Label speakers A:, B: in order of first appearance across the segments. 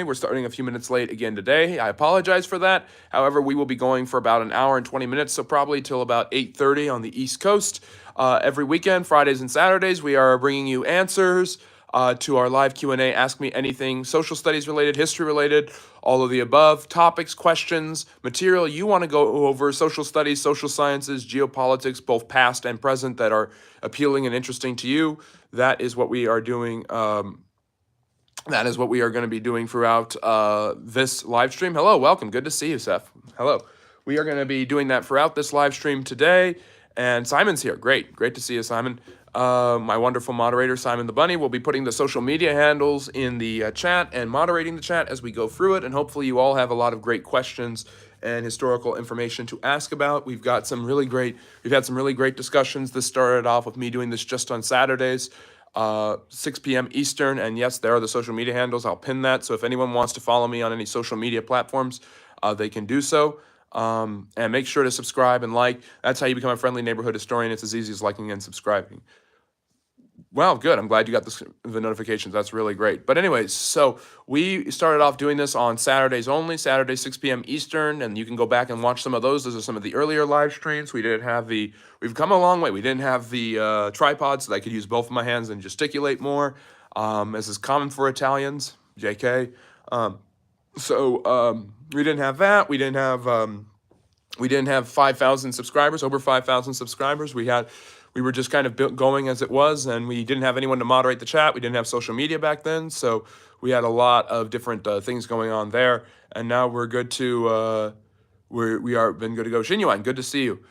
A: We're starting a few minutes late again today. I apologize for that. However, we will be going for about an hour and 20 minutes, so probably till about 8:30 on the East Coast. Every weekend, Fridays and Saturdays, we are bringing you answers to our live Q&A. Ask me anything social studies related, history related, all of the above, topics, questions, material you want to go over, social studies, social sciences, geopolitics, both past and present, that are appealing and interesting to you. That is what we are doing. That is what we are going to be doing throughout this live stream. Hello, welcome. Good to see you, Seth. Hello. We are going to be doing that throughout this live stream today. And Simon's here. Great. Great to see you, Simon. My wonderful moderator, Simon the Bunny, will be putting the social media handles in the chat and moderating the chat as we go through it. And hopefully you all have a lot of great questions and historical information to ask about. We've had some really great discussions. This started off with me doing this just on Saturdays. 6 p.m. Eastern, and yes, there are the social media handles. I'll pin that, so if anyone wants to follow me on any social media platforms, they can do so. And make sure to subscribe and like. That's how you become a friendly neighborhood historian. It's as easy as liking and subscribing. Well, good. I'm glad you got the notifications. That's really great. But anyways, so we started off doing this on Saturdays only, Saturday, 6 p.m. Eastern, and you can go back and watch some of those. Those are some of the earlier live streams. We've come a long way. We didn't have the tripod, so that I could use both of my hands and gesticulate more, as is common for Italians, JK. We didn't have that. We didn't have 5,000 subscribers, over 5,000 subscribers. We were just kind of going as it was, and we didn't have anyone to moderate the chat. We didn't have social media back then, so we had a lot of different things going on there. And now we're good to been good to go. Xinyuan, good to see you.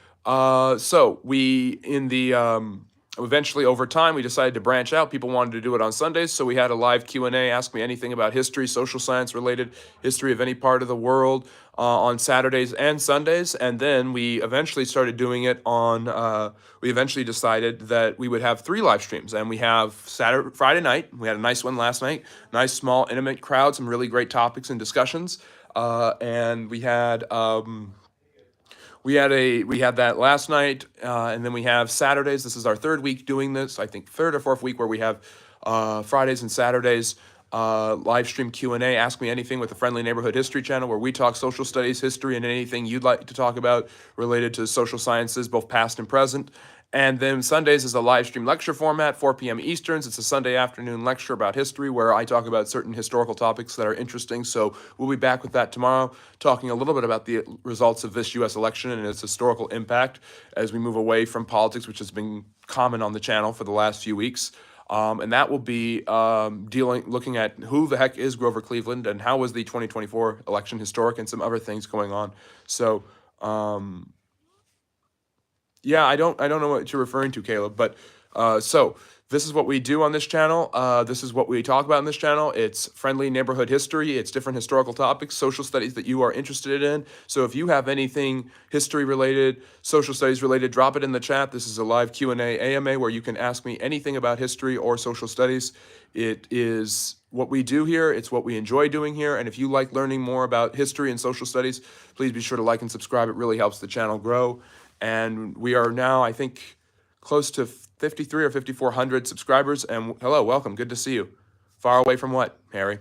A: Eventually over time we decided to branch out. People wanted to do it on Sundays, so we had a live Q&A, ask me anything about history, social science related, history of any part of the world, on Saturdays and Sundays. And then we eventually started doing it on we eventually decided that we would have 3 live streams, and we have Friday night. We had a nice one last night, nice small intimate crowd, some really great topics and discussions, and we had that last night, and then we have Saturdays. This is our 3rd week doing this. I think 3rd or 4th week where we have Fridays and Saturdays live stream Q&A. Ask me anything with the Friendly Neighborhood History channel, where we talk social studies, history, and anything you'd like to talk about related to social sciences, both past and present. And then Sundays is a live stream lecture format, 4 p.m. Easterns. It's a Sunday afternoon lecture about history where I talk about certain historical topics that are interesting. So we'll be back with that tomorrow, talking a little bit about the results of this U.S. election and its historical impact as we move away from politics, which has been common on the channel for the last few weeks. And that will be looking at who the heck is Grover Cleveland and how was the 2024 election historic, and some other things going on. So, yeah, I don't know what you're referring to, Caleb, but so this is what we do on this channel. This is what we talk about in this channel. It's friendly neighborhood history. It's different historical topics, social studies that you are interested in. So if you have anything history related, social studies related, drop it in the chat. This is a live Q&A AMA where you can ask me anything about history or social studies. It is what we do here. It's what we enjoy doing here. And if you like learning more about history and social studies, please be sure to like and subscribe. It really helps the channel grow. And we are now, I think, close to 53 or 5,400 subscribers. And hello, welcome. Good to see you. Far away from what, Harry?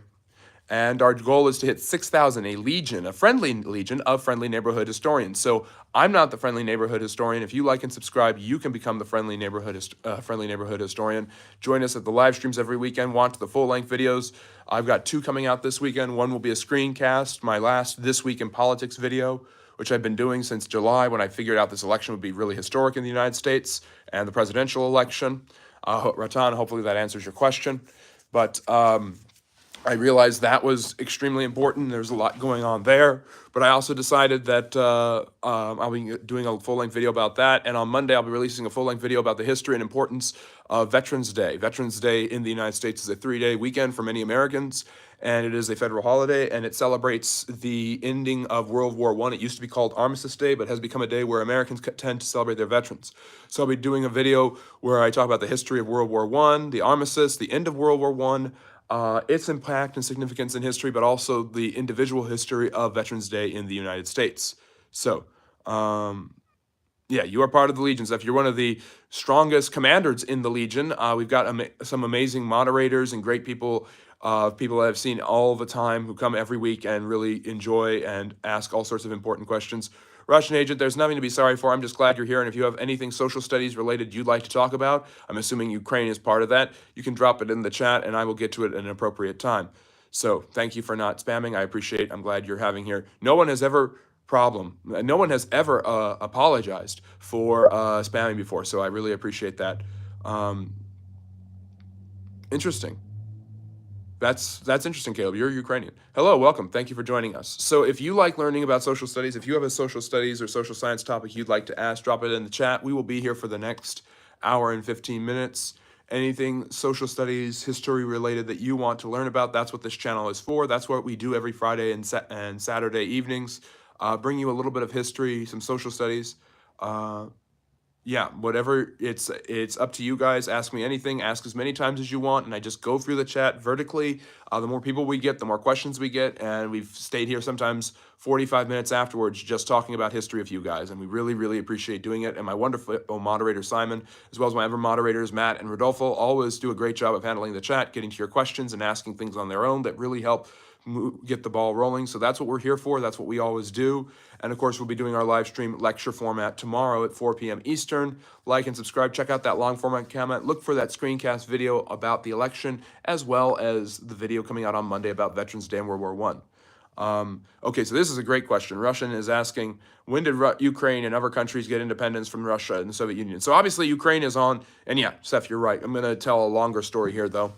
A: And our goal is to hit 6,000, a friendly legion of friendly neighborhood historians. So I'm not the friendly neighborhood historian. If you like and subscribe, you can become the friendly neighborhood historian. Join us at the live streams every weekend. Watch the full-length videos. I've got 2 coming out this weekend. One will be a screencast, my last This Week in Politics video, which I've been doing since July when I figured out this election would be really historic in the United States and the presidential election. Ratan, hopefully that answers your question. But I realized that was extremely important. There's a lot going on there. But I also decided that I'll be doing a full-length video about that. And on Monday, I'll be releasing a full-length video about the history and importance of Veterans Day. Veterans Day in the United States is a 3-day weekend for many Americans, and it is a federal holiday, and it celebrates the ending of World War I. It used to be called Armistice Day, but has become a day where Americans tend to celebrate their veterans. So I'll be doing a video where I talk about the history of World War I, the armistice, the end of World War I, its impact and significance in history, but also the individual history of Veterans Day in the United States. So, yeah, you are part of the Legion. So if you're one of the strongest commanders in the Legion, we've got some amazing moderators and great people people that I've seen all the time who come every week and really enjoy and ask all sorts of important questions. Russian agent, there's nothing to be sorry for. I'm just glad you're here. And if you have anything social studies related you'd like to talk about, I'm assuming Ukraine is part of that, you can drop it in the chat and I will get to it at an appropriate time. So thank you for not spamming. I appreciate. I'm glad you're having here. No one has ever no one has ever apologized for spamming before. So I really appreciate that. Interesting. That's interesting, Caleb. You're Ukrainian. Hello, welcome. Thank you for joining us. So if you like learning about social studies, if you have a social studies or social science topic you'd like to ask, drop it in the chat. We will be here for the next hour and 15 minutes. Anything social studies, history related that you want to learn about, that's what this channel is for. That's what we do every Friday and Saturday evenings. Bring you a little bit of history, some social studies. Yeah, whatever, it's up to you guys. Ask me anything, ask as many times as you want, and I just go through the chat vertically. The more people we get, the more questions we get, and we've stayed here sometimes 45 minutes afterwards just talking about history of you guys, and we really, really appreciate doing it. And my wonderful moderator, Simon, as well as my other moderators, Matt and Rodolfo, always do a great job of handling the chat, getting to your questions and asking things on their own that really help get the ball rolling. So that's what we're here for. That's what we always do. And of course, we'll be doing our live stream lecture format tomorrow at 4 p.m. Eastern. Like and subscribe. Check out that long format comment. Look for that screencast video about the election, as well as the video coming out on Monday about Veterans Day and World War I. Okay, so this is a great question. Russian is asking, when did Ukraine and other countries get independence from Russia and the Soviet Union? So obviously Ukraine is on, and yeah, Seth, you're right. I'm going to tell a longer story here, though.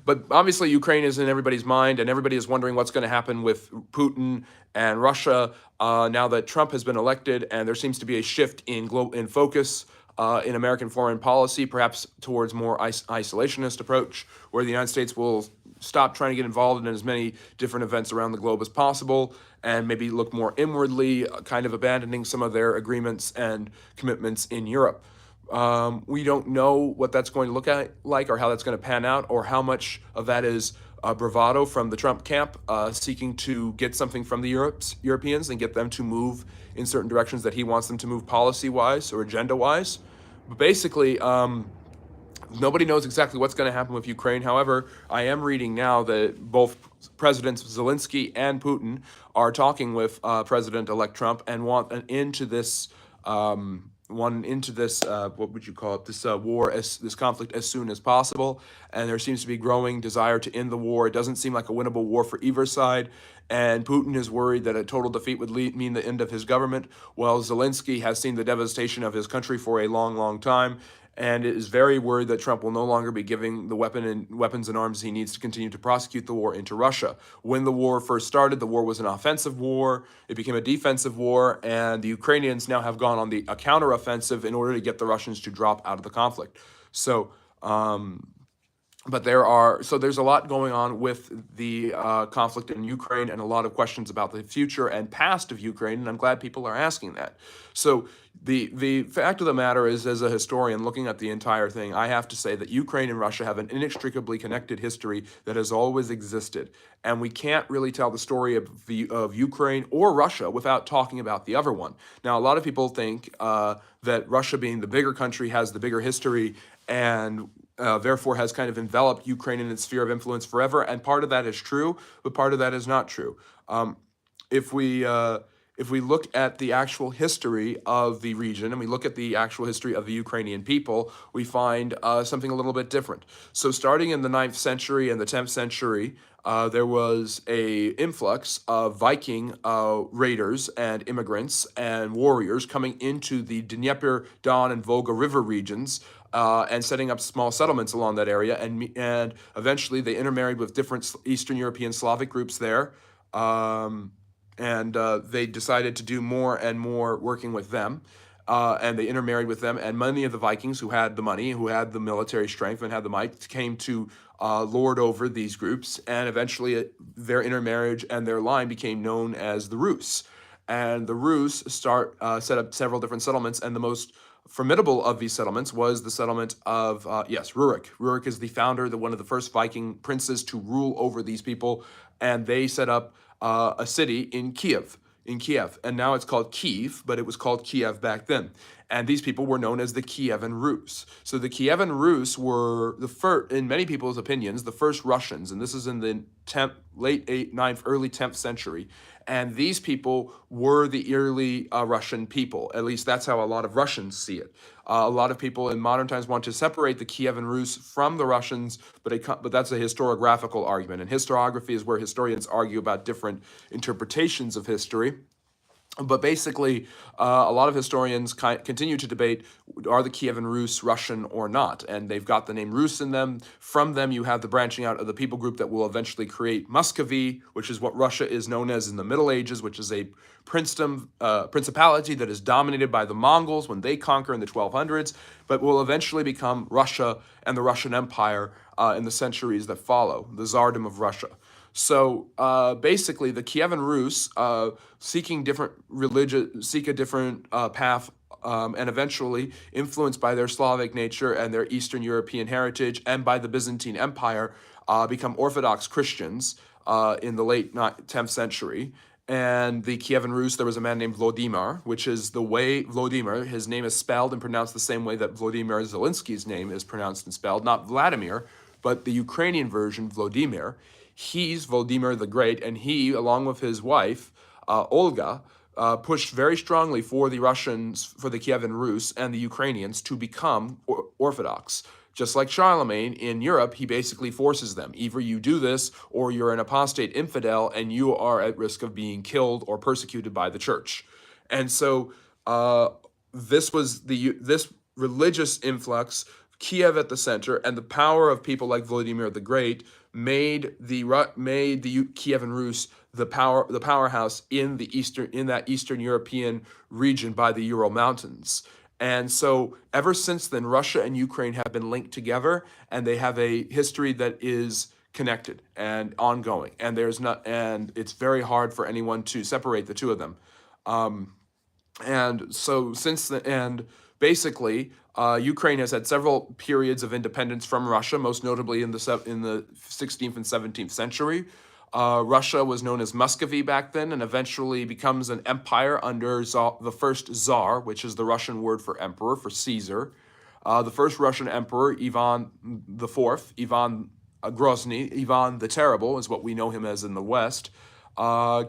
A: But obviously, Ukraine is in everybody's mind, and everybody is wondering what's going to happen with Putin and Russia now that Trump has been elected, and there seems to be a shift in focus in American foreign policy, perhaps towards more isolationist approach, where the United States will stop trying to get involved in as many different events around the globe as possible, and maybe look more inwardly, kind of abandoning some of their agreements and commitments in Europe. We don't know what that's going to look like or how that's going to pan out or how much of that is bravado from the Trump camp seeking to get something from the Europeans and get them to move in certain directions that he wants them to move policy-wise or agenda-wise. But basically, nobody knows exactly what's going to happen with Ukraine. However, I am reading now that both Presidents Zelensky and Putin are talking with President-elect Trump and want an end to this what would you call it, this war, this conflict as soon as possible. And there seems to be growing desire to end the war. It doesn't seem like a winnable war for either side. And Putin is worried that a total defeat would mean the end of his government. While Zelensky has seen the devastation of his country for a long, long time, and is very worried that Trump will no longer be giving the weapons and arms he needs to continue to prosecute the war into Russia. When the war first started, the war was an offensive war. It became a defensive war, and the Ukrainians now have gone on a counteroffensive in order to get the Russians to drop out of the conflict. So, there's a lot going on with the conflict in Ukraine and a lot of questions about the future and past of Ukraine, and I'm glad people are asking that. So the fact of the matter is, as a historian looking at the entire thing, I have to say that Ukraine and Russia have an inextricably connected history that has always existed, and we can't really tell the story of Ukraine or Russia without talking about the other one. Now, a lot of people think that Russia, being the bigger country, has the bigger history and therefore has kind of enveloped Ukraine in its sphere of influence forever, and part of that is true, but part of that is not true. If we look at the actual history of the region and we look at the actual history of the Ukrainian people, we find something a little bit different. So starting in the 9th century and the 10th century, there was a influx of Viking raiders and immigrants and warriors coming into the Dnieper, Don, and Volga River regions, and setting up small settlements along that area, and eventually they intermarried with different Eastern European Slavic groups there, and they decided to do more and more working with them, and they intermarried with them, and many of the Vikings who had the money, who had the military strength and had the might, came to lord over these groups, and eventually their intermarriage and their line became known as the Rus. And the Rus set up several different settlements, and the most formidable of these settlements was the settlement of, Rurik. Rurik is the founder, one of the first Viking princes to rule over these people, and they set up a city in Kiev, and now it's called Kyiv, but it was called Kiev back then. And these people were known as the Kievan Rus. So the Kievan Rus were the first, in many people's opinions, the first Russians, and this is in the late 8th, 9th, early 10th century. And these people were the early Russian people. At least that's how a lot of Russians see it. A lot of people in modern times want to separate the Kievan Rus from the Russians, but that's a historiographical argument. And historiography is where historians argue about different interpretations of history. But basically, a lot of historians continue to debate, are the Kievan Rus Russian or not? And they've got the name Rus in them. From them, you have the branching out of the people group that will eventually create Muscovy, which is what Russia is known as in the Middle Ages, which is a principality that is dominated by the Mongols when they conquer in the 1200s, but will eventually become Russia and the Russian Empire in the centuries that follow, the Tsardom of Russia. So basically, the Kievan Rus, seek a different path, and eventually influenced by their Slavic nature and their Eastern European heritage, and by the Byzantine Empire, become Orthodox Christians in the late 10th century. And the Kievan Rus, there was a man named Vladimir, which is the way Vladimir, his name is spelled and pronounced the same way that Vladimir Zelensky's name is pronounced and spelled, not Vladimir, but the Ukrainian version, Vladimir. He's Vladimir the Great, and he, along with his wife, Olga, pushed very strongly for the Russians, for the Kievan Rus and the Ukrainians to become Orthodox. Just like Charlemagne in Europe, he basically forces them. Either you do this, or you're an apostate infidel, and you are at risk of being killed or persecuted by the church. And so this religious influx, Kiev at the center, and the power of people like Vladimir the Great made the Kievan Rus the powerhouse in that Eastern European region by the Ural Mountains. And so ever since then, Russia and Ukraine have been linked together, and they have a history that is connected and ongoing. And it's very hard for anyone to separate the two of them. And so basically, Ukraine has had several periods of independence from Russia, most notably in the 16th and 17th century. Russia was known as Muscovy back then, and eventually becomes an empire under the first Tsar, which is the Russian word for emperor, for Caesar. The first Russian emperor, Ivan IV, Ivan Grozny, Ivan the Terrible is what we know him as in the West,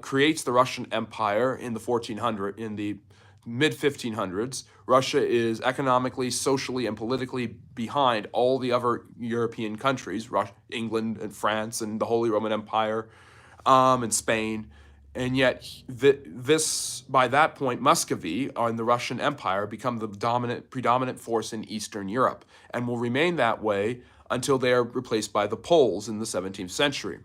A: creates the Russian Empire in the mid-1500s. Russia is economically, socially, and politically behind all the other European countries, England and France and the Holy Roman Empire, and Spain. And yet, by that point, Muscovy and the Russian Empire become the predominant force in Eastern Europe, and will remain that way until they are replaced by the Poles in the 17th century.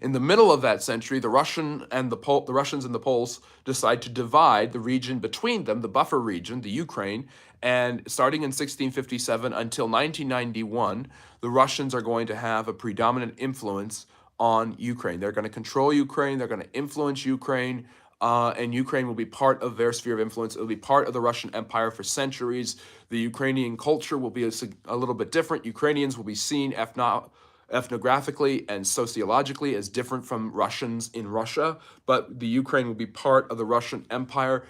A: In the middle of that century, the Russians and the Poles decide to divide the region between them, the buffer region, the Ukraine, and starting in 1657 until 1991, the Russians are going to have a predominant influence on Ukraine. They're going to control Ukraine, they're going to influence Ukraine, and Ukraine will be part of their sphere of influence. It will be part of the Russian Empire for centuries. The Ukrainian culture will be a little bit different. Ukrainians will be seen ethnographically and sociologically as different from Russians in Russia, but the Ukraine will be part of the Russian Empire.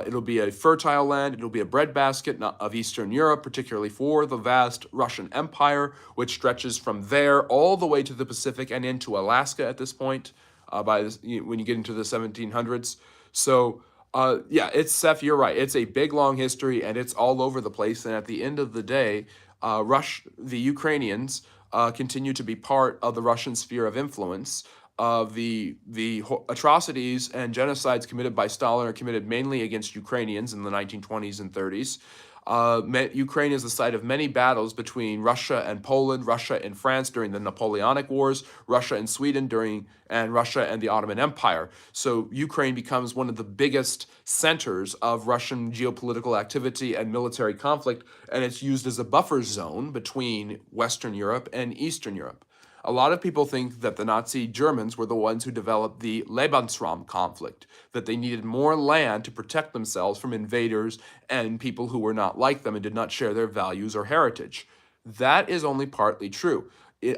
A: It'll be a fertile land, it'll be a breadbasket of Eastern Europe, particularly for the vast Russian Empire, which stretches from there all the way to the Pacific and into Alaska at this point, when you get into the 1700s. So Seth, you're right. It's a big, long history, and it's all over the place. And at the end of the day, the Ukrainians continue to be part of the Russian sphere of influence. The atrocities and genocides committed by Stalin are committed mainly against Ukrainians in the 1920s and 30s. Ukraine is the site of many battles between Russia and Poland, Russia and France during the Napoleonic Wars, Russia and Sweden and Russia and the Ottoman Empire. So Ukraine becomes one of the biggest centers of Russian geopolitical activity and military conflict, and it's used as a buffer zone between Western Europe and Eastern Europe. A lot of people think that the Nazi Germans were the ones who developed the Lebensraum conflict, that they needed more land to protect themselves from invaders and people who were not like them and did not share their values or heritage. That is only partly true.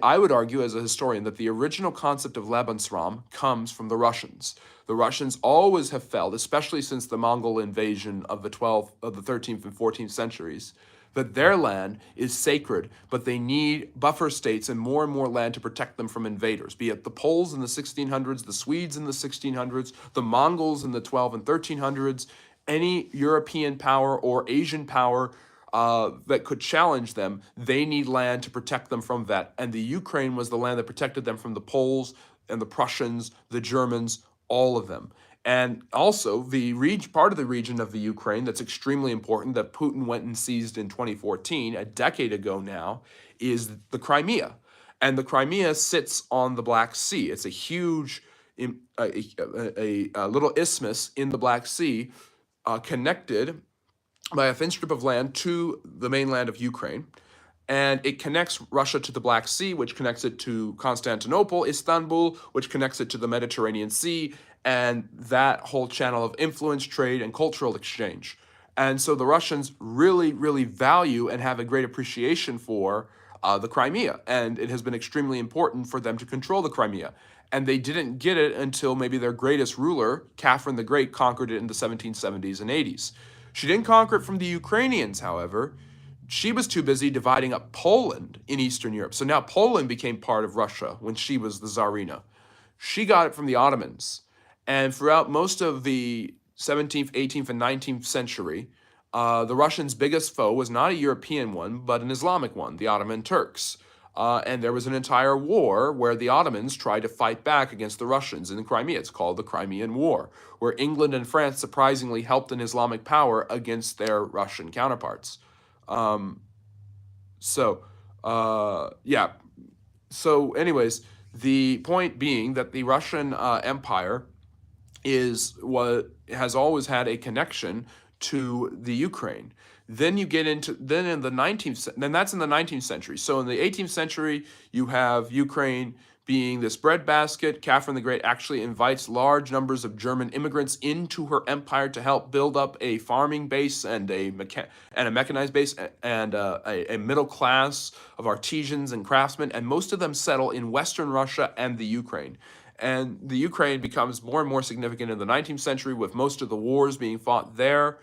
A: I would argue as a historian that the original concept of Lebensraum comes from the Russians. The Russians always have felt, especially since the Mongol invasion of the 13th and 14th centuries, that their land is sacred, but they need buffer states and more land to protect them from invaders, be it the Poles in the 1600s, the Swedes in the 1600s, the Mongols in the 12 and 1300s, any European power or Asian power that could challenge them. They need land to protect them from that. And the Ukraine was the land that protected them from the Poles and the Prussians, the Germans, all of them. And also, part of the region of the Ukraine that's extremely important that Putin went and seized in 2014, a decade ago now, is the Crimea. And the Crimea sits on the Black Sea. It's a huge, a little isthmus in the Black Sea, connected by a thin strip of land to the mainland of Ukraine. And it connects Russia to the Black Sea, which connects it to Constantinople, Istanbul, which connects it to the Mediterranean Sea, and that whole channel of influence, trade, and cultural exchange. And so the Russians really value and have a great appreciation for the Crimea, and it has been extremely important for them to control the Crimea. And they didn't get it until maybe their greatest ruler, Catherine the Great, conquered it in the 1770s and 80s. She didn't conquer it from the Ukrainians, however. She was too busy dividing up Poland in Eastern Europe. So now Poland became part of Russia when she was the Tsarina. She got it from the Ottomans. And throughout most of the 17th, 18th, and 19th century, the Russians' biggest foe was not a European one, but an Islamic one, the Ottoman Turks. And there was an entire war where the Ottomans tried to fight back against the Russians in the Crimea. It's called the Crimean War, where England and France surprisingly helped an Islamic power against their Russian counterparts. Yeah. So anyways, the point being that the Russian Empire has always had a connection to the Ukraine. Then you get into in the 19th, then that's in the 19th century. So in the 18th century, you have Ukraine being this breadbasket. Catherine the Great actually invites large numbers of German immigrants into her empire to help build up a farming base and a mechanized base and a middle class of artisans and craftsmen. And most of them settle in Western Russia and the Ukraine. And the Ukraine becomes more and more significant in the 19th century, with most of the wars being fought there.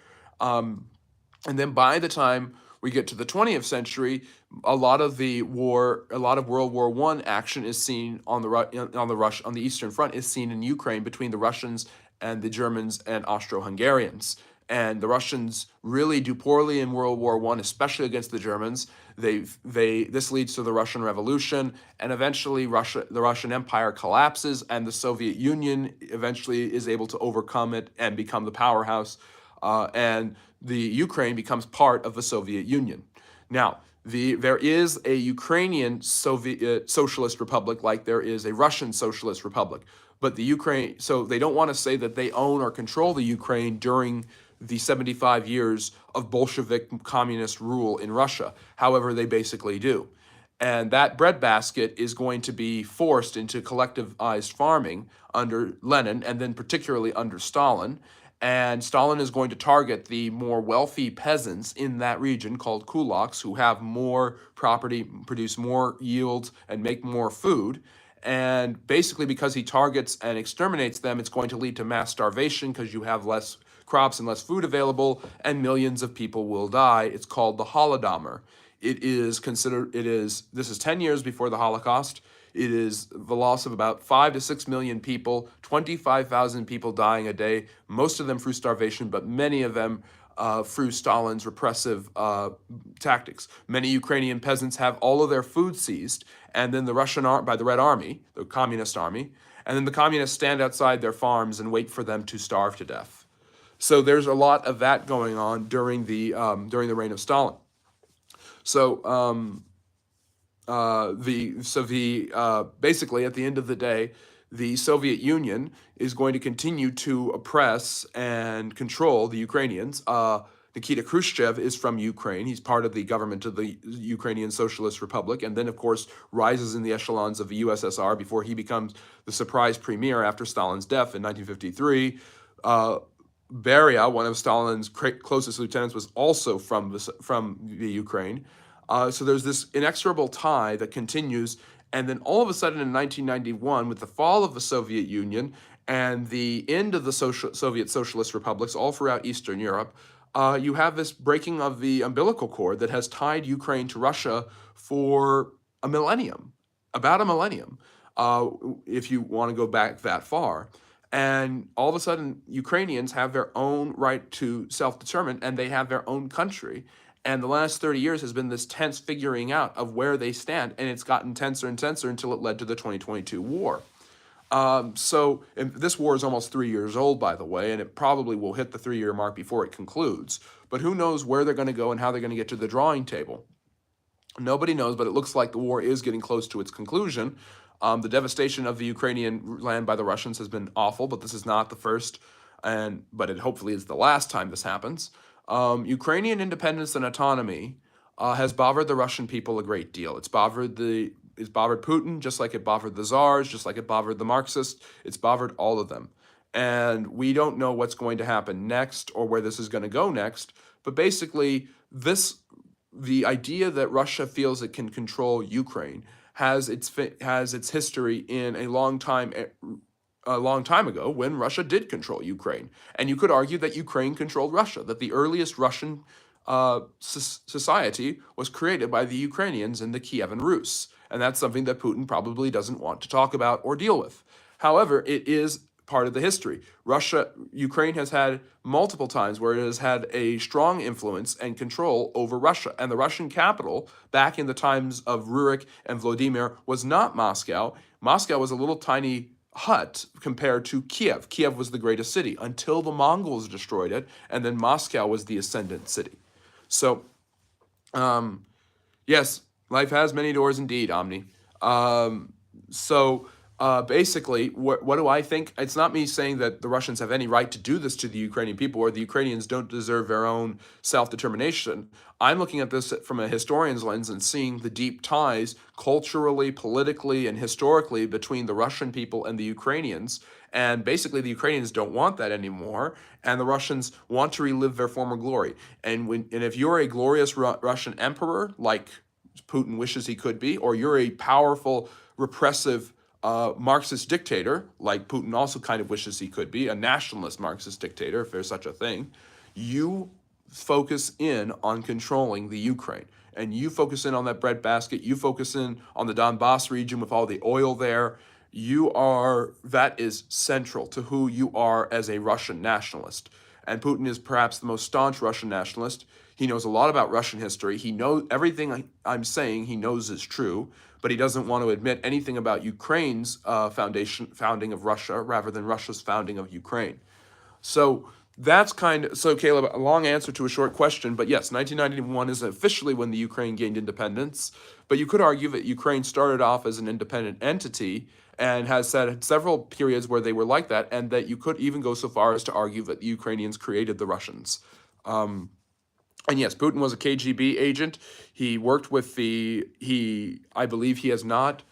A: And then by the time we get to the 20th century, a lot of World War I action is seen on the Eastern Front is seen in Ukraine between the Russians and the Germans and Austro-Hungarians. And the Russians really do poorly in World War I, especially against the Germans. This leads to the Russian Revolution, and eventually the Russian Empire collapses, and the Soviet Union eventually is able to overcome it and become the powerhouse. And the Ukraine becomes part of the Soviet Union. Now, there is a Ukrainian Soviet Socialist Republic, like there is a Russian Socialist Republic. But the Ukraine, so they don't want to say that they own or control the Ukraine during the 75 years of Bolshevik communist rule in Russia. However, they basically do. And that breadbasket is going to be forced into collectivized farming under Lenin, and then particularly under Stalin. And Stalin is going to target the more wealthy peasants in that region called kulaks, who have more property, produce more yields, and make more food. And basically, because he targets and exterminates them, it's going to lead to mass starvation because you have less crops and less food available, and millions of people will die. It's called the Holodomor. This is 10 years before the Holocaust. It is the loss of about 5 to 6 million people, 25,000 people dying a day, most of them through starvation, but many of them through Stalin's repressive tactics. Many Ukrainian peasants have all of their food seized, and then by the Red Army, the Communist Army, and then the communists stand outside their farms and wait for them to starve to death. So there's a lot of that going on during the reign of Stalin. So basically at the end of the day, the Soviet Union is going to continue to oppress and control the Ukrainians. Nikita Khrushchev is from Ukraine. He's part of the government of the Ukrainian Socialist Republic, and then, of course, rises in the echelons of the USSR before he becomes the surprise premier after Stalin's death in 1953. Beria, one of Stalin's closest lieutenants, was also from the Ukraine. So there's this inexorable tie that continues, And then all of a sudden in 1991, with the fall of the Soviet Union and the end of the Soviet socialist republics all throughout Eastern Europe, you have this breaking of the umbilical cord that has tied Ukraine to Russia for a millennium, about a millennium, uh, if you want to go back that far. And all of a sudden, Ukrainians have their own right to self determine and they have their own country. And the last 30 years has been this tense figuring out of where they stand. And it's gotten tenser and tenser until it led to the 2022 war. And this war is almost 3 years old, by the way, and it probably will hit the 3 year mark before it concludes. But who knows where they're going to go and how they're going to get to the drawing table. Nobody knows, but it looks like the war is getting close to its conclusion. The devastation of the Ukrainian land by the Russians has been awful, but this is not the first, but it hopefully is the last time this happens. Ukrainian independence and autonomy has bothered the Russian people a great deal. It's bothered Putin, just like it bothered the czars, just like it bothered the Marxists. It's bothered all of them. And we don't know what's going to happen next or where this is going to go next. But basically, the idea that Russia feels it can control Ukraine has its history in a long time ago when Russia did control Ukraine. And you could argue that Ukraine controlled Russia, that the earliest Russian society was created by the Ukrainians and the Kievan Rus. And that's something that Putin probably doesn't want to talk about or deal with. However, it is part of the history. Ukraine has had multiple times where it has had a strong influence and control over Russia. And the Russian capital, back in the times of Rurik and Vladimir, was not Moscow. Moscow was a little tiny hut compared to Kiev. Kiev was the greatest city until the Mongols destroyed it, and then Moscow was the ascendant city. So, yes, life has many doors indeed, Omni. Basically, what do I think? It's not me saying that the Russians have any right to do this to the Ukrainian people or the Ukrainians don't deserve their own self-determination. I'm looking at this from a historian's lens and seeing the deep ties culturally, politically, and historically between the Russian people and the Ukrainians. And basically, the Ukrainians don't want that anymore, and the Russians want to relive their former glory. And if you're a glorious Russian emperor, like Putin wishes he could be, or you're a powerful, repressive Marxist dictator, like Putin also kind of wishes he could be, a nationalist Marxist dictator, if there's such a thing, you focus in on controlling the Ukraine. And you focus in on that breadbasket, you focus in on the Donbass region with all the oil there. That is central to who you are as a Russian nationalist. And Putin is perhaps the most staunch Russian nationalist. He knows a lot about Russian history. He knows everything I'm saying he knows is true, but he doesn't want to admit anything about Ukraine's founding of Russia rather than Russia's founding of Ukraine. So Caleb, a long answer to a short question, but yes, 1991 is officially when the Ukraine gained independence. But you could argue that Ukraine started off as an independent entity and has had several periods where they were like that, and that you could even go so far as to argue that the Ukrainians created the Russians. And yes, Putin was a KGB agent. He worked with I believe he has not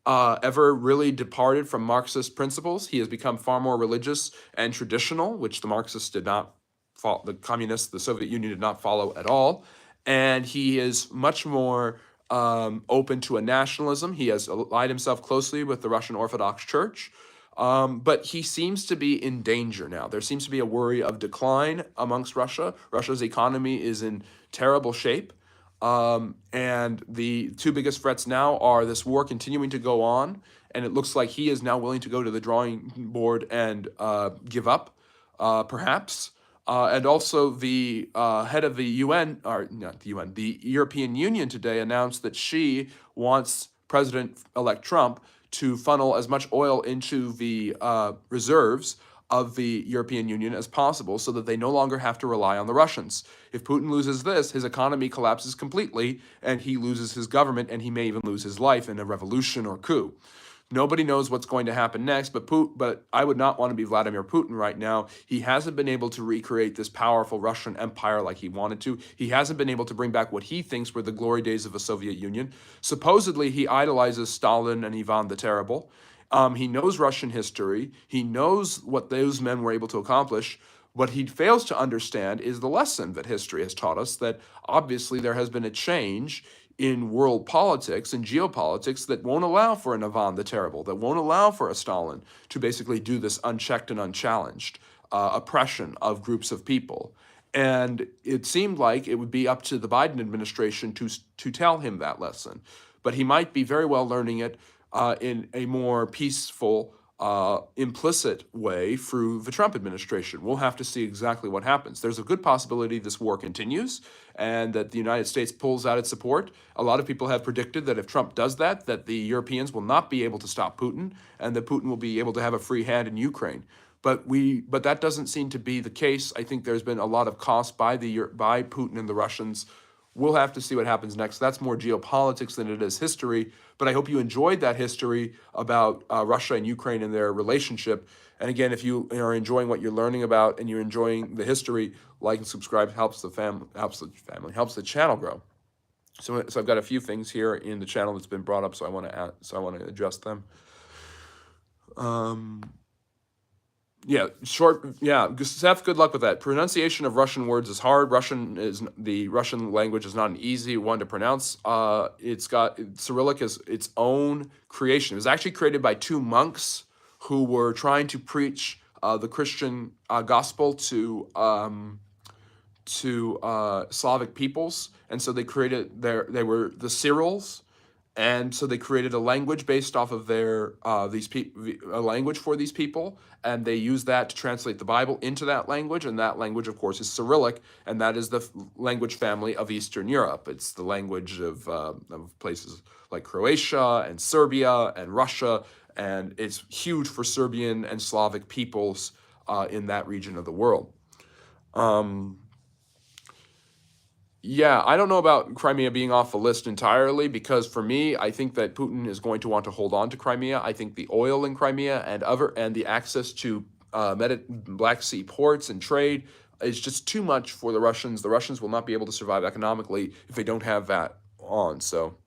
A: ever really departed from Marxist principles. He has become far more religious and traditional, which the Marxists did not follow, the communists, the Soviet Union did not follow at all. And he is much more open to a nationalism. He has allied himself closely with the Russian Orthodox Church. But he seems to be in danger now. There seems to be a worry of decline amongst Russia. Russia's economy is in terrible shape. And the two biggest threats now are this war continuing to go on, and it looks like he is now willing to go to the drawing board and give up, perhaps. And also the head of the UN, or not the UN, the European Union today announced that she wants President-elect Trump to funnel as much oil into the reserves of the European Union as possible so that they no longer have to rely on the Russians. If Putin loses this, his economy collapses completely, and he loses his government, and he may even lose his life in a revolution or coup. Nobody knows what's going to happen next, but I would not want to be Vladimir Putin right now. He hasn't been able to recreate this powerful Russian empire like he wanted to. He hasn't been able to bring back what he thinks were the glory days of the Soviet Union. Supposedly, he idolizes Stalin and Ivan the Terrible. He knows Russian history. He knows what those men were able to accomplish. What he fails to understand is the lesson that history has taught us, that obviously there has been a change in world politics and geopolitics that won't allow for an Ivan the Terrible, that won't allow for a Stalin to basically do this unchecked and unchallenged oppression of groups of people. And it seemed like it would be up to the Biden administration to tell him that lesson. But he might be very well learning it in a more peaceful, implicit way through the Trump administration. We'll have to see exactly what happens. There's a good possibility this war continues and that the United States pulls out its support. A lot of people have predicted that if Trump does that, that the Europeans will not be able to stop Putin and that Putin will be able to have a free hand in Ukraine. But that doesn't seem to be the case. I think there's been a lot of cost by Putin and the Russians. We'll have to see what happens next. That's more geopolitics than it is history. But I hope you enjoyed that history about Russia and Ukraine and their relationship. And again, if you are enjoying what you're learning about and you're enjoying the history, like and subscribe helps the helps the channel grow. So I've got a few things here in the channel that's been brought up, so I want to address them. Seth, good luck with that. Pronunciation of Russian words is hard. The Russian language is not an easy one to pronounce. Cyrillic is its own creation. It was actually created by two monks who were trying to preach the Christian gospel to Slavic peoples, and so they were the Cyrils. And so they created a language based off of a language for these people, and they used that to translate the Bible into that language. And that language, of course, is Cyrillic, and that is the language family of Eastern Europe. It's the language of places like Croatia and Serbia and Russia, and it's huge for Serbian and Slavic peoples in that region of the world. Yeah, I don't know about Crimea being off the list entirely, because for me, I think that Putin is going to want to hold on to Crimea. I think the oil in Crimea and the access to Black Sea ports and trade is just too much for the Russians. The Russians will not be able to survive economically if they don't have that on. So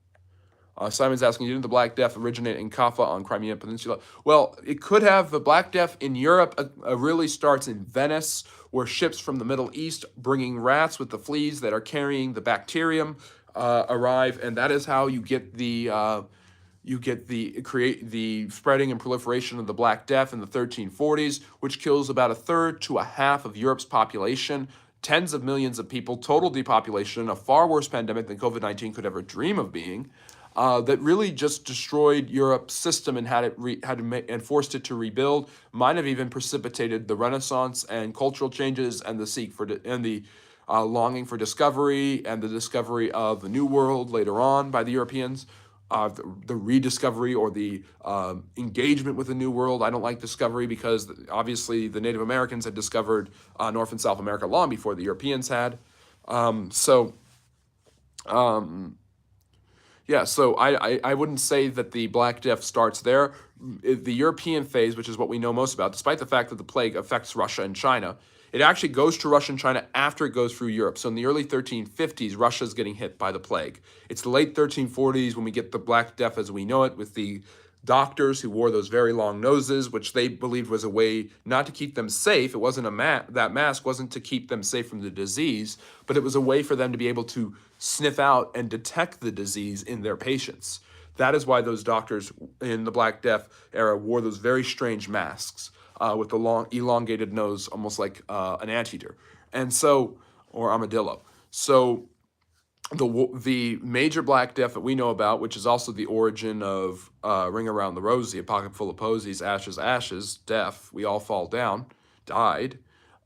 A: Simon's asking, didn't the Black Death originate in Kaffa on Crimea Peninsula? Well, it could have. The Black Death in Europe really starts in Venice, where ships from the Middle East bringing rats with the fleas that are carrying the bacterium arrive, and that is how you get the spreading and proliferation of the Black Death in the 1340s, which kills about a third to a half of Europe's population. Tens of millions of people, total depopulation, a far worse pandemic than COVID-19 could ever dream of being. That really just destroyed Europe's system and and forced it to rebuild. Might have even precipitated the Renaissance and cultural changes and the longing for discovery and the discovery of the New World later on by the Europeans. The rediscovery or the engagement with the New World. I don't like discovery because obviously the Native Americans had discovered North and South America long before the Europeans had. Yeah, so I wouldn't say that the Black Death starts there. The European phase, which is what we know most about, despite the fact that the plague affects Russia and China, it actually goes to Russia and China after it goes through Europe. So in the early 1350s, Russia's getting hit by the plague. It's the late 1340s when we get the Black Death as we know it, with the doctors who wore those very long noses, which they believed was a way not to keep them safe. It wasn't that mask wasn't to keep them safe from the disease, but it was a way for them to be able to sniff out and detect the disease in their patients. That is why those doctors in the Black Death era wore those very strange masks with the long elongated nose, almost like an anteater, or armadillo. So the major Black Death that we know about, which is also the origin of Ring Around the Rosie, A Pocket Full of Posies, Ashes, Ashes, Death, We All Fall Down, died.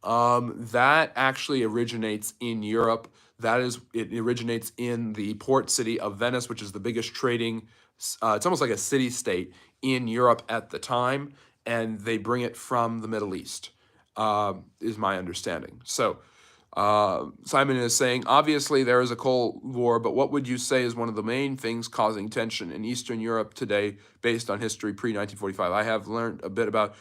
A: That actually originates in Europe. It originates in the port city of Venice, which is the biggest trading, it's almost like a city-state in Europe at the time, and they bring it from the Middle East, is my understanding. So Simon is saying, obviously there is a Cold War, but what would you say is one of the main things causing tension in Eastern Europe today based on history pre-1945? I have learned a bit about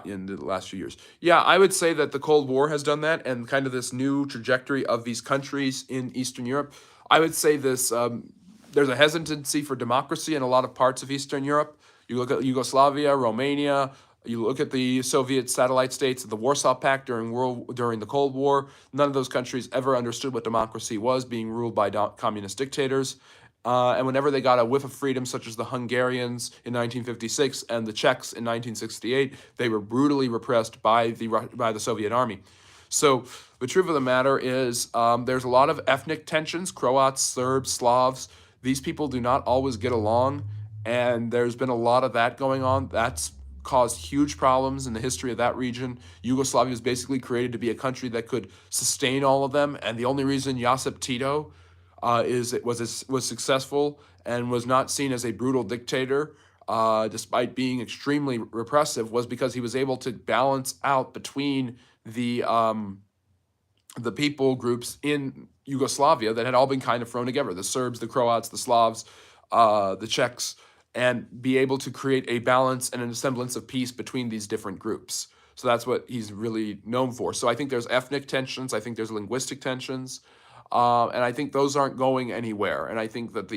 A: in the last few years. Yeah, I would say that the Cold War has done that, and kind of this new trajectory of these countries in Eastern Europe. I would say there's a hesitancy for democracy in a lot of parts of Eastern Europe. You look at Yugoslavia, Romania, You look at the Soviet satellite states of the Warsaw Pact during the Cold War. None of those countries ever understood what democracy was, being ruled by communist dictators. And whenever they got a whiff of freedom, such as the Hungarians in 1956 and the Czechs in 1968, they were brutally repressed by the Soviet army. So the truth of the matter is, there's a lot of ethnic tensions: Croats, Serbs, Slavs. These people do not always get along, and there's been a lot of that going on. That's caused huge problems in the history of that region. Yugoslavia was basically created to be a country that could sustain all of them, and the only reason Josip Tito was successful and was not seen as a brutal dictator, despite being extremely repressive, was because he was able to balance out between the people groups in Yugoslavia that had all been kind of thrown together: the Serbs, the Croats, the Slavs, the Czechs, and be able to create a balance and a semblance of peace between these different groups. So that's what he's really known for. So I think there's ethnic tensions. I think there's linguistic tensions. And I think those aren't going anywhere. And I think that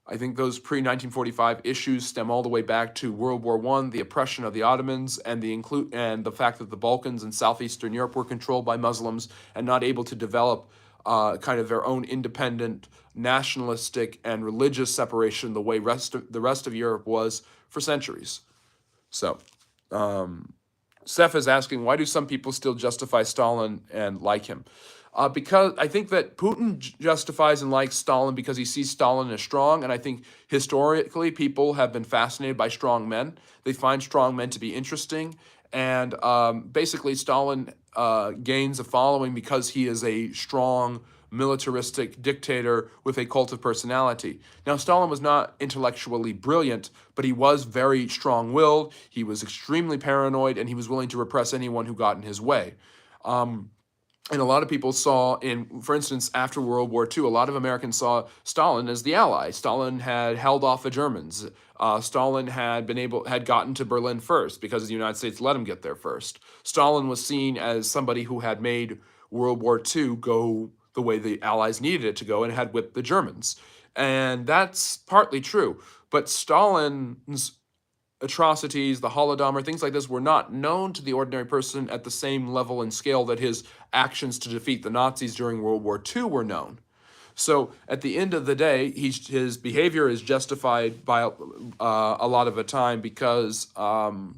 A: I think those pre-1945 issues stem all the way back to World War I, the oppression of the Ottomans, and the fact that the Balkans and southeastern Europe were controlled by Muslims and not able to develop kind of their own independent, nationalistic, and religious separation the way the rest of Europe was for centuries. So, Seth is asking, why do some people still justify Stalin and like him? Because I think that Putin justifies and likes Stalin because he sees Stalin as strong, and I think historically people have been fascinated by strong men. They find strong men to be interesting, and basically Stalin gains a following because he is a strong, militaristic dictator with a cult of personality. Now, Stalin was not intellectually brilliant, but he was very strong-willed. He was extremely paranoid, and he was willing to repress anyone who got in his way. And a lot of people saw for instance, after World War II, a lot of Americans saw Stalin as the ally. Stalin had held off the Germans. Stalin had gotten to Berlin first because the United States let him get there first. Stalin was seen as somebody who had made World War II go the way the Allies needed it to go and had whipped the Germans. And that's partly true. But Stalin's atrocities, the Holodomor, things like this, were not known to the ordinary person at the same level and scale that his actions to defeat the Nazis during World War II were known. So at the end of the day, his behavior is justified by a lot of the time because of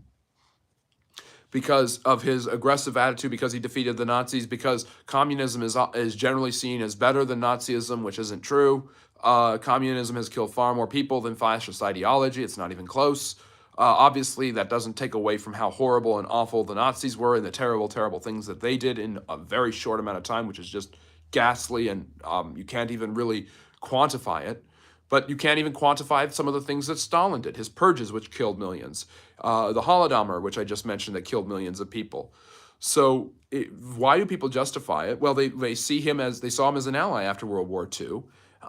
A: his aggressive attitude, because he defeated the Nazis, because communism is generally seen as better than Nazism, which isn't true. Communism has killed far more people than fascist ideology. It's not even close. Obviously, that doesn't take away from how horrible and awful the Nazis were and the terrible, terrible things that they did in a very short amount of time, which is just ghastly, and you can't even really quantify it. But you can't even quantify some of the things that Stalin did: his purges, which killed millions, the Holodomor, which I just mentioned, that killed millions of people. So why do people justify it? Well, they saw him as an ally after World War II,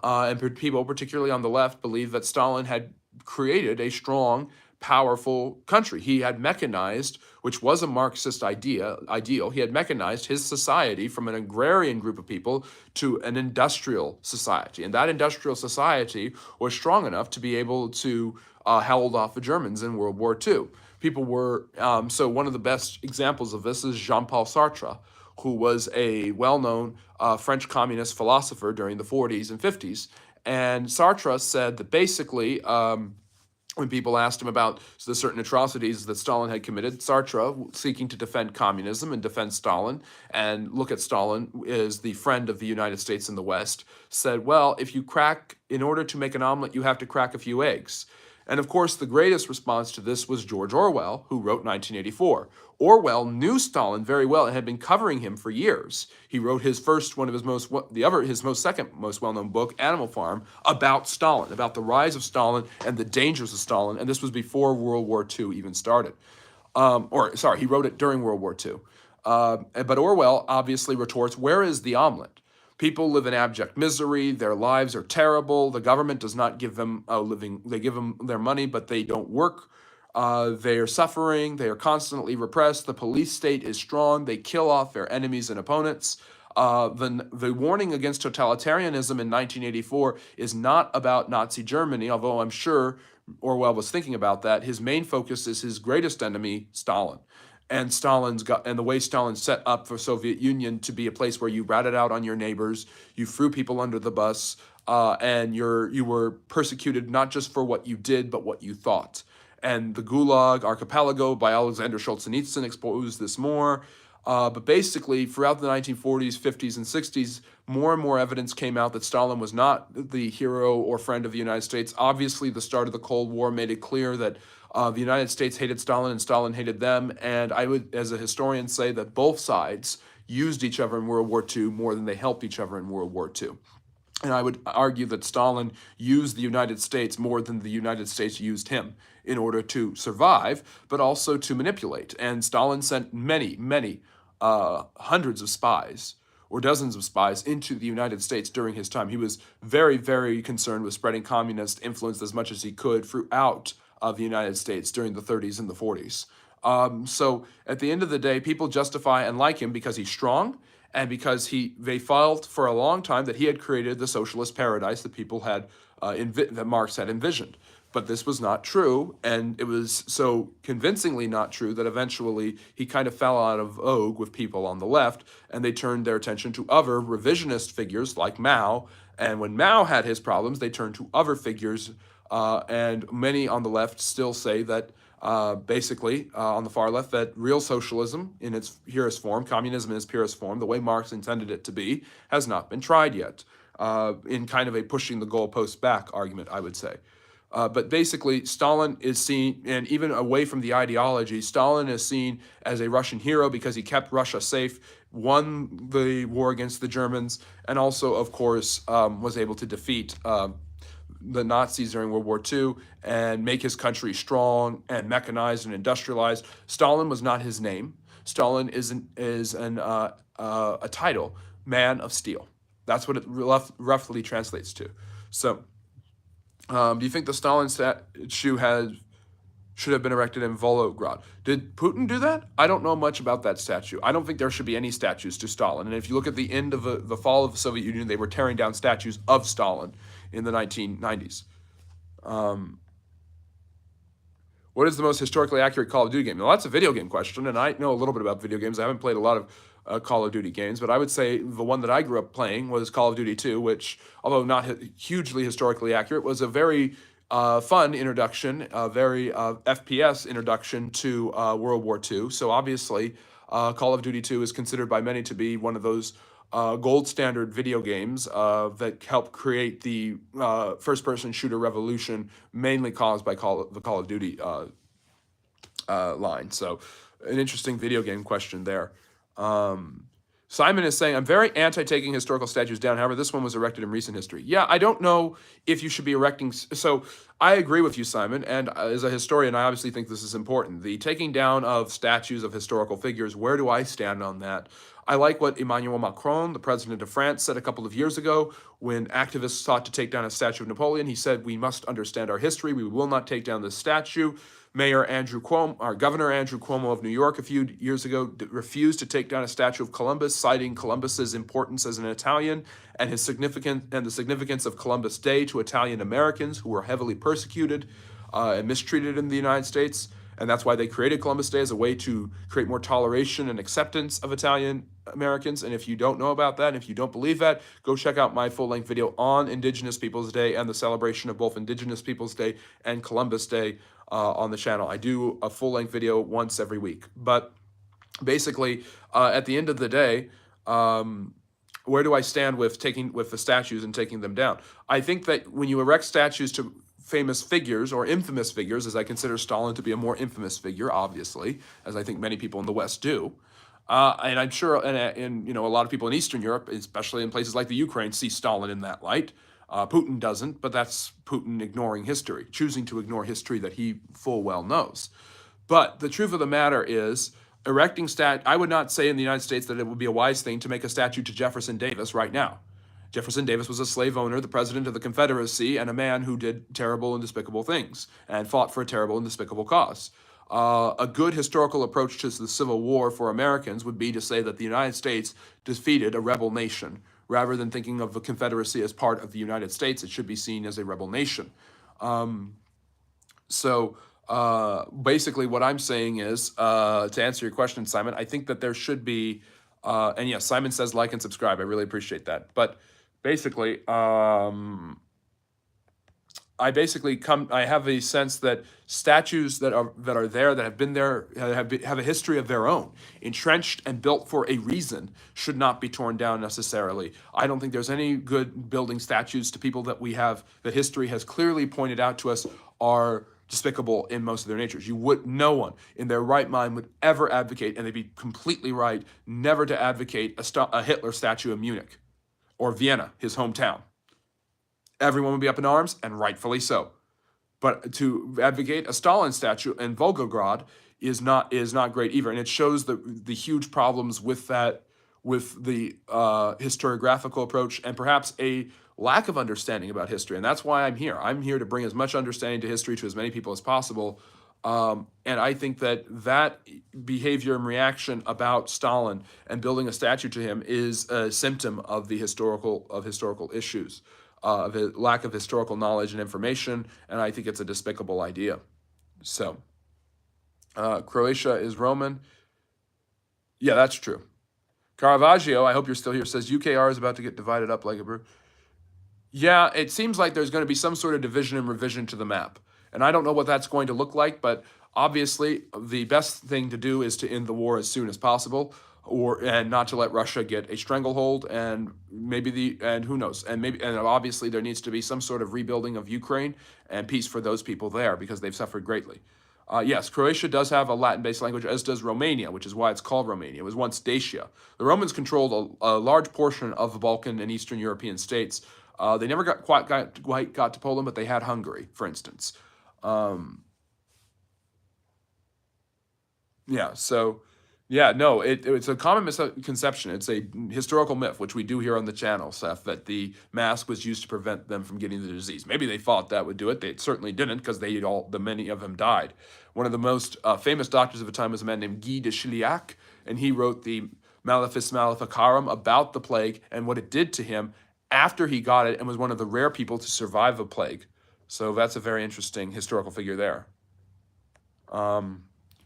A: and people, particularly on the left, believe that Stalin had created a strong, powerful country. He had mechanized, which was a Marxist ideal. He had mechanized his society from an agrarian group of people to an industrial society. And that industrial society was strong enough to be able to hold off the Germans in World War II. People were, so one of the best examples of this is Jean-Paul Sartre, who was a well-known French communist philosopher during the 40s and 50s. And Sartre said that basically, when people asked him about the certain atrocities that Stalin had committed, Sartre, seeking to defend communism and defend Stalin and look at Stalin as the friend of the United States and the West, said, well, in order to make an omelet, you have to crack a few eggs. And of course, the greatest response to this was George Orwell, who wrote 1984. Orwell knew Stalin very well and had been covering him for years. He wrote his second most well-known book, Animal Farm, about Stalin, about the rise of Stalin and the dangers of Stalin, and this was before World War II even started. He wrote it during World War II. But Orwell obviously retorts, where is the omelet? People live in abject misery. Their lives are terrible. The government does not give them a living. They give them their money, but they don't work. They are suffering. They are constantly repressed. The police state is strong. They kill off their enemies and opponents. The warning against totalitarianism in 1984 is not about Nazi Germany, although I'm sure Orwell was thinking about that, his main focus is his greatest enemy, Stalin. And the way Stalin set up for Soviet Union to be a place where you ratted out on your neighbors, you threw people under the bus, and you were persecuted not just for what you did, but what you thought. And the Gulag Archipelago by Alexander Solzhenitsyn exposed this more. But basically, throughout the 1940s, 50s, and 60s, more and more evidence came out that Stalin was not the hero or friend of the United States. Obviously, the start of the Cold War made it clear that the United States hated Stalin and Stalin hated them. And I would, as a historian, say that both sides used each other in World War II more than they helped each other in World War II. And I would argue that Stalin used the United States more than the United States used him in order to survive, but also to manipulate. And Stalin sent many hundreds of spies or dozens of spies into the United States during his time. He was very concerned with spreading communist influence as much as he could throughout the United States during the 30s and the 40s. So at the end of the day, people justify and like him because he's strong and because they felt for a long time that he had created the socialist paradise that people had that Marx had envisioned. But this was not true, and it was so convincingly not true that eventually he kind of fell out of vogue with people on the left, and they turned their attention to other revisionist figures like Mao. And when Mao had his problems, they turned to other figures, and many on the left still say that basically, on the far left, that real socialism in its purest form, communism in its purest form, the way Marx intended it to be, has not been tried yet, in kind of a pushing the goalposts back argument, I would say. But basically, Stalin is seen, and even away from the ideology, Stalin is seen as a Russian hero because he kept Russia safe, won the war against the Germans, and also, of course, was able to defeat the Nazis during World War II and make his country strong and mechanized and industrialized. Stalin was not his name. Stalin is a title, man of steel. That's what it roughly translates to. So, do you think the Stalin statue should have been erected in Volgograd? Did Putin do that? I don't know much about that statue. I don't think there should be any statues to Stalin. And if you look at the end of the fall of the Soviet Union, they were tearing down statues of Stalin in the 1990s. What is the most historically accurate Call of Duty game? Well, that's a video game question, and I know a little bit about video games. I haven't played a lot of Call of Duty games, but I would say the one that I grew up playing was Call of Duty 2, which, although not hugely historically accurate, was a very fun introduction, a very FPS introduction to World War II. So obviously, Call of Duty 2 is considered by many to be one of those gold standard video games that helped create the first-person shooter revolution, mainly caused by the Call of Duty line. So, an interesting video game question there. Simon is saying, I'm very anti-taking historical statues down. However, this one was erected in recent history. Yeah, I don't know if you should be erecting. So I agree with you, Simon. And as a historian, I obviously think this is important. The taking down of statues of historical figures, where do I stand on that? I like what Emmanuel Macron, the president of France, said a couple of years ago when activists sought to take down a statue of Napoleon. He said, we must understand our history. We will not take down this statue. Governor Andrew Cuomo of New York a few years ago refused to take down a statue of Columbus, citing Columbus's importance as an Italian and the significance of Columbus Day to Italian Americans who were heavily persecuted and mistreated in the United States. And that's why they created Columbus Day, as a way to create more toleration and acceptance of Italian Americans. And if you don't know about that, and if you don't believe that, go check out my full-length video on Indigenous Peoples Day and the celebration of both Indigenous Peoples Day and Columbus Day on the channel. I do a full-length video once every week. But basically, at the end of the day, where do I stand with the statues and taking them down? I think that when you erect statues to famous figures or infamous figures, as I consider Stalin to be a more infamous figure, obviously, as I think many people in the West do, and I'm sure, and a lot of people in Eastern Europe, especially in places like the Ukraine, see Stalin in that light. Putin doesn't, but that's Putin ignoring history, choosing to ignore history that he full well knows. But the truth of the matter is, I would not say in the United States that it would be a wise thing to make a statue to Jefferson Davis right now. Jefferson Davis was a slave owner, the president of the Confederacy, and a man who did terrible and despicable things and fought for a terrible and despicable cause. A good historical approach to the Civil War for Americans would be to say that the United States defeated a rebel nation. Rather than thinking of the Confederacy as part of the United States, it should be seen as a rebel nation. So basically, what I'm saying is, to answer your question, Simon, I think that there should be, and yes, Simon says like and subscribe. I really appreciate that. But basically, I have a sense that statues that are there, that have been there, have a history of their own, entrenched and built for a reason, should not be torn down necessarily. I don't think there's any good building statues to people that we have, that history has clearly pointed out to us are despicable in most of their natures. No one in their right mind would ever advocate, and they'd be completely right, never to advocate a Hitler statue in Munich or Vienna, his hometown. Everyone would be up in arms, and rightfully so. But to advocate a Stalin statue in Volgograd is not great either, and it shows the huge problems with that, with the historiographical approach, and perhaps a lack of understanding about history. And that's why I'm here. I'm here to bring as much understanding to history to as many people as possible. And I think that behavior and reaction about Stalin and building a statue to him is a symptom of the historical issues, of a lack of historical knowledge and information, and I think it's a despicable idea. So, Croatia is Roman. Yeah, that's true. Caravaggio, I hope you're still here, says UKR is about to get divided up like a brew. Yeah, it seems like there's going to be some sort of division and revision to the map. And I don't know what that's going to look like, but obviously the best thing to do is to end the war as soon as possible, and not to let Russia get a stranglehold, and who knows, and obviously there needs to be some sort of rebuilding of Ukraine and peace for those people there, because they've suffered greatly. Yes, Croatia does have a Latin-based language, as does Romania, which is why it's called Romania. It was once Dacia. The Romans controlled a large portion of the Balkan and Eastern European states. They never quite got to Poland, but they had Hungary, for instance. Yeah, so, yeah, no, it's a common misconception. It's a historical myth, which we do here on the channel, Seth, that the mask was used to prevent them from getting the disease. Maybe they thought that would do it. They certainly didn't, because many of them died. One of the most famous doctors of the time was a man named Guy de Chiliac, and he wrote the Malefice Maleficarum about the plague and what it did to him after he got it, and was one of the rare people to survive the plague. So that's a very interesting historical figure there.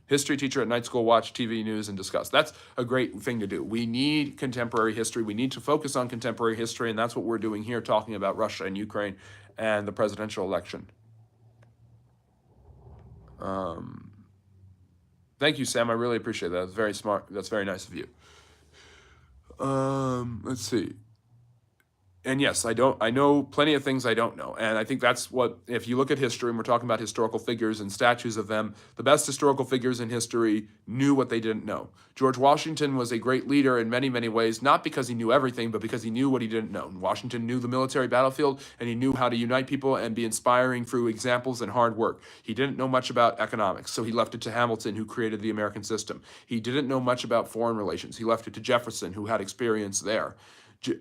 A: History teacher at night school, watch TV news and discuss. That's a great thing to do. We need contemporary history. We need to focus on contemporary history, and that's what we're doing here, talking about Russia and Ukraine and the presidential election. Thank you, Sam. I really appreciate that. That's very smart. That's very nice of you. Let's see. And yes, I know plenty of things I don't know. And I think that's what, if you look at history, and we're talking about historical figures and statues of them, the best historical figures in history knew what they didn't know. George Washington was a great leader in many, many ways, not because he knew everything, but because he knew what he didn't know. And Washington knew the military battlefield, and he knew how to unite people and be inspiring through examples and hard work. He didn't know much about economics, so he left it to Hamilton, who created the American system. He didn't know much about foreign relations. He left it to Jefferson, who had experience there.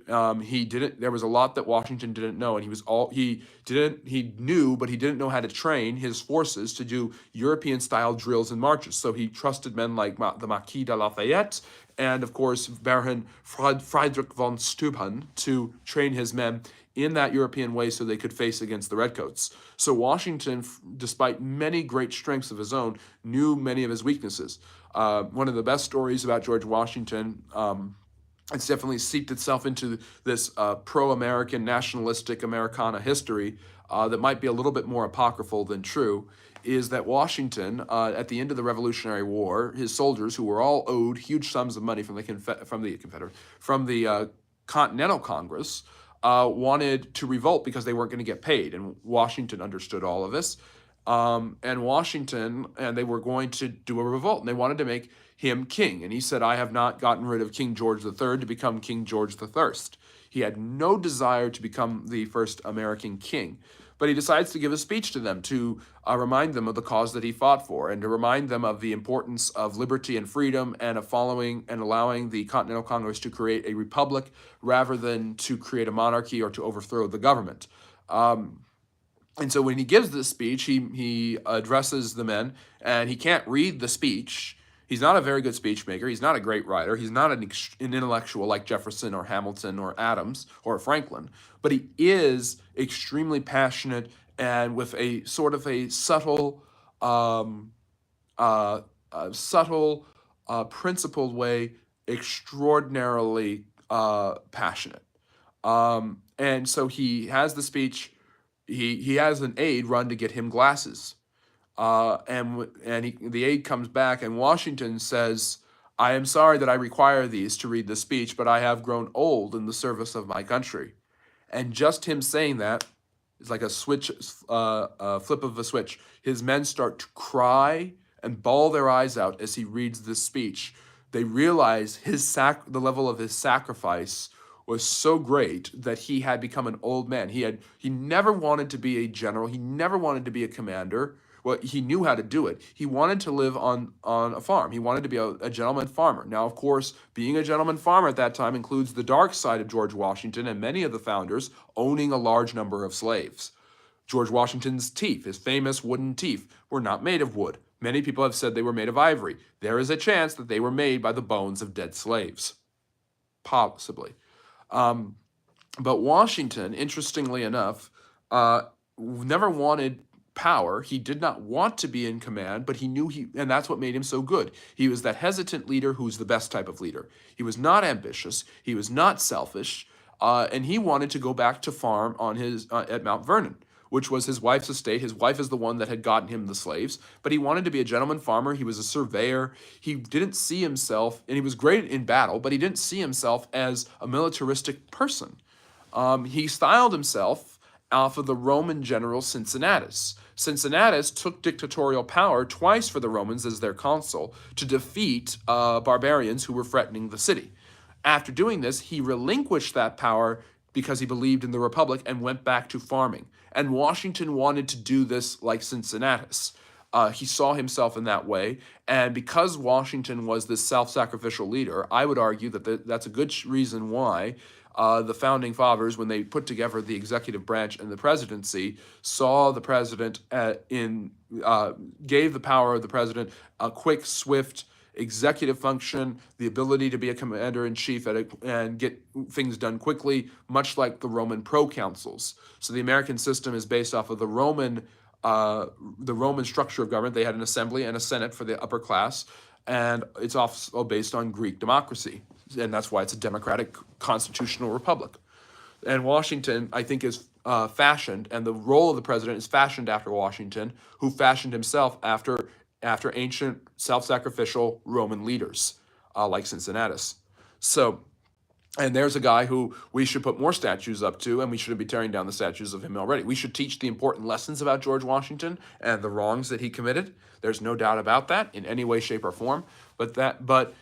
A: There was a lot that Washington didn't know, and he knew, but he didn't know how to train his forces to do European-style drills and marches. So he trusted men like the Marquis de Lafayette and, of course, Baron Friedrich von Steuben to train his men in that European way so they could face against the Redcoats. So Washington, despite many great strengths of his own, knew many of his weaknesses. One of the best stories about George Washington, it's definitely seeped itself into this pro-American, nationalistic Americana history that might be a little bit more apocryphal than true, is that Washington, at the end of the Revolutionary War, his soldiers, who were all owed huge sums of money from the Continental Congress, wanted to revolt because they weren't going to get paid, and Washington understood all of this. And they were going to do a revolt, and they wanted to make him king. And he said, I have not gotten rid of King George III to become King George I. He had no desire to become the first American king. But he decides to give a speech to them to remind them of the cause that he fought for, and to remind them of the importance of liberty and freedom, and of following and allowing the Continental Congress to create a republic rather than to create a monarchy or to overthrow the government. And so when he gives this speech, he addresses the men, and he can't read the speech. He's not a very good speech maker. He's not a great writer. He's not an intellectual like Jefferson or Hamilton or Adams or Franklin, but he is extremely passionate and with a sort of a subtle, um, subtle, principled way, extraordinarily passionate. And so he has the speech. He has an aide run to get him glasses. The aide comes back, and Washington says, "I am sorry that I require these to read the speech, but I have grown old in the service of my country." And just him saying that is like a switch, flip of a switch. His men start to cry and bawl their eyes out as he reads this speech. They realize the level of his sacrifice was so great that he had become an old man. He never wanted to be a general. He never wanted to be a commander. Well, he knew how to do it. He wanted to live on a farm. He wanted to be a gentleman farmer. Now, of course, being a gentleman farmer at that time includes the dark side of George Washington and many of the founders owning a large number of slaves. George Washington's teeth, his famous wooden teeth, were not made of wood. Many people have said they were made of ivory. There is a chance that they were made by the bones of dead slaves. Possibly. But Washington, interestingly enough, never wanted power. He did not want to be in command, but he knew and that's what made him so good. He was that hesitant leader who's the best type of leader. He was not ambitious. He was not selfish, and he wanted to go back to farm on his at Mount Vernon, which was his wife's estate. His wife is the one that had gotten him the slaves, but he wanted to be a gentleman farmer. He was a surveyor. He didn't see himself, and he was great in battle, but he didn't see himself as a militaristic person. He styled himself off of the Roman general Cincinnatus. Cincinnatus took dictatorial power twice for the Romans as their consul to defeat barbarians who were threatening the city. After doing this, he relinquished that power because he believed in the Republic and went back to farming. And Washington wanted to do this like Cincinnatus. He saw himself in that way. And because Washington was this self-sacrificial leader, I would argue that that's a good reason why the founding fathers, when they put together the executive branch and the presidency, saw the president gave the power of the president a quick, swift executive function, the ability to be a commander-in-chief and get things done quickly, much like the Roman proconsuls. So the American system is based off of the Roman structure of government. They had an assembly and a senate for the upper class, and it's also based on Greek democracy, and that's why it's a democratic constitutional republic. And Washington, I think, is fashioned, and the role of the president is fashioned after Washington, who fashioned himself after ancient self-sacrificial Roman leaders like Cincinnatus. So, and there's a guy who we should put more statues up to, and we shouldn't be tearing down the statues of him already. We should teach the important lessons about George Washington and the wrongs that he committed. There's no doubt about that in any way, shape, or form. But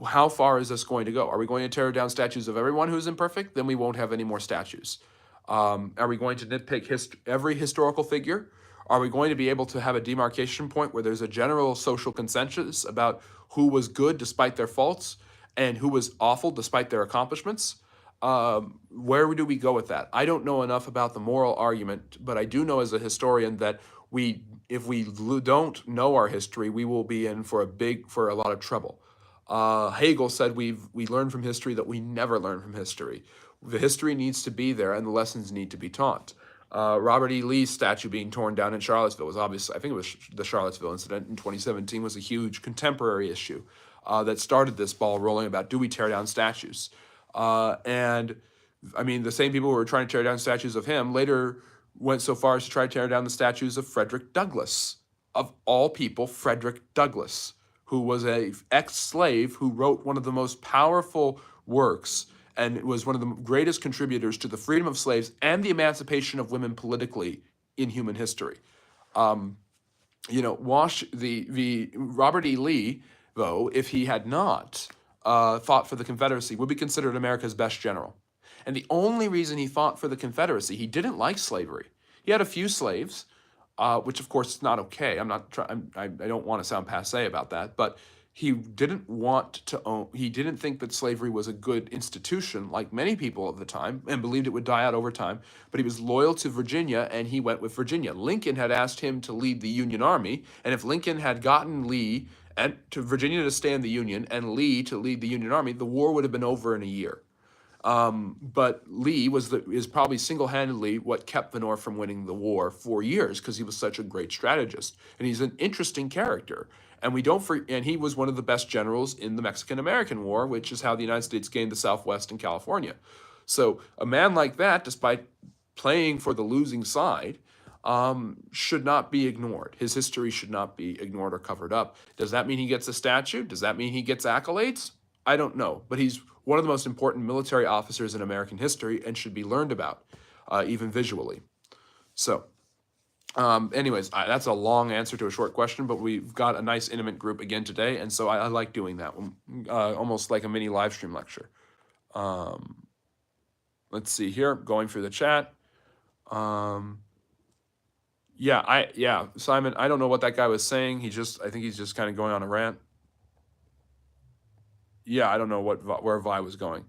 A: how far is this going to go? Are we going to tear down statues of everyone who's imperfect? Then we won't have any more statues. Are we going to nitpick every historical figure? Are we going to be able to have a demarcation point where there's a general social consensus about who was good despite their faults and who was awful despite their accomplishments? Where do we go with that? I don't know enough about the moral argument, but I do know as a historian that if we don't know our history, we will be in for a lot of trouble. Hegel said we learn from history that we never learn from history. The history needs to be there, and the lessons need to be taught. Robert E. Lee's statue being torn down in Charlottesville was obviously, I think it was the Charlottesville incident in 2017 was a huge contemporary issue that started this ball rolling about, do we tear down statues? And I mean, the same people who were trying to tear down statues of him later went so far as to try to tear down the statues of Frederick Douglass. Of all people, Frederick Douglass, who was an ex-slave who wrote one of the most powerful works and was one of the greatest contributors to the freedom of slaves and the emancipation of women politically in human history. Robert E. Lee, though, if he had not fought for the Confederacy, would be considered America's best general. And the only reason he fought for the Confederacy, he didn't like slavery. He had a few slaves, which of course is not okay. I don't want to sound passé about that, but he didn't he didn't think that slavery was a good institution like many people of the time and believed it would die out over time, but he was loyal to Virginia and he went with Virginia. Lincoln had asked him to lead the Union Army, and if Lincoln had gotten Lee and to Virginia to stay in the Union and Lee to lead the Union Army, the war would have been over in a year. But Lee is probably single-handedly what kept the North from winning the war for years because he was such a great strategist, and he's an interesting character. And we don't for, and he was one of the best generals in the Mexican-American War, which is how the United States gained the Southwest and California. So a man like that, despite playing for the losing side, should not be ignored. His history should not be ignored or covered up. Does that mean he gets a statue? Does that mean he gets accolades? I don't know, but he's one of the most important military officers in American history and should be learned about, even visually. So, anyways, that's a long answer to a short question, but we've got a nice intimate group again today, and so I like doing that, almost like a mini live stream lecture. Let's see here, going through the chat. Yeah, Simon, I don't know what that guy was saying. I think he's just kind of going on a rant. Yeah, I don't know where Vi was going.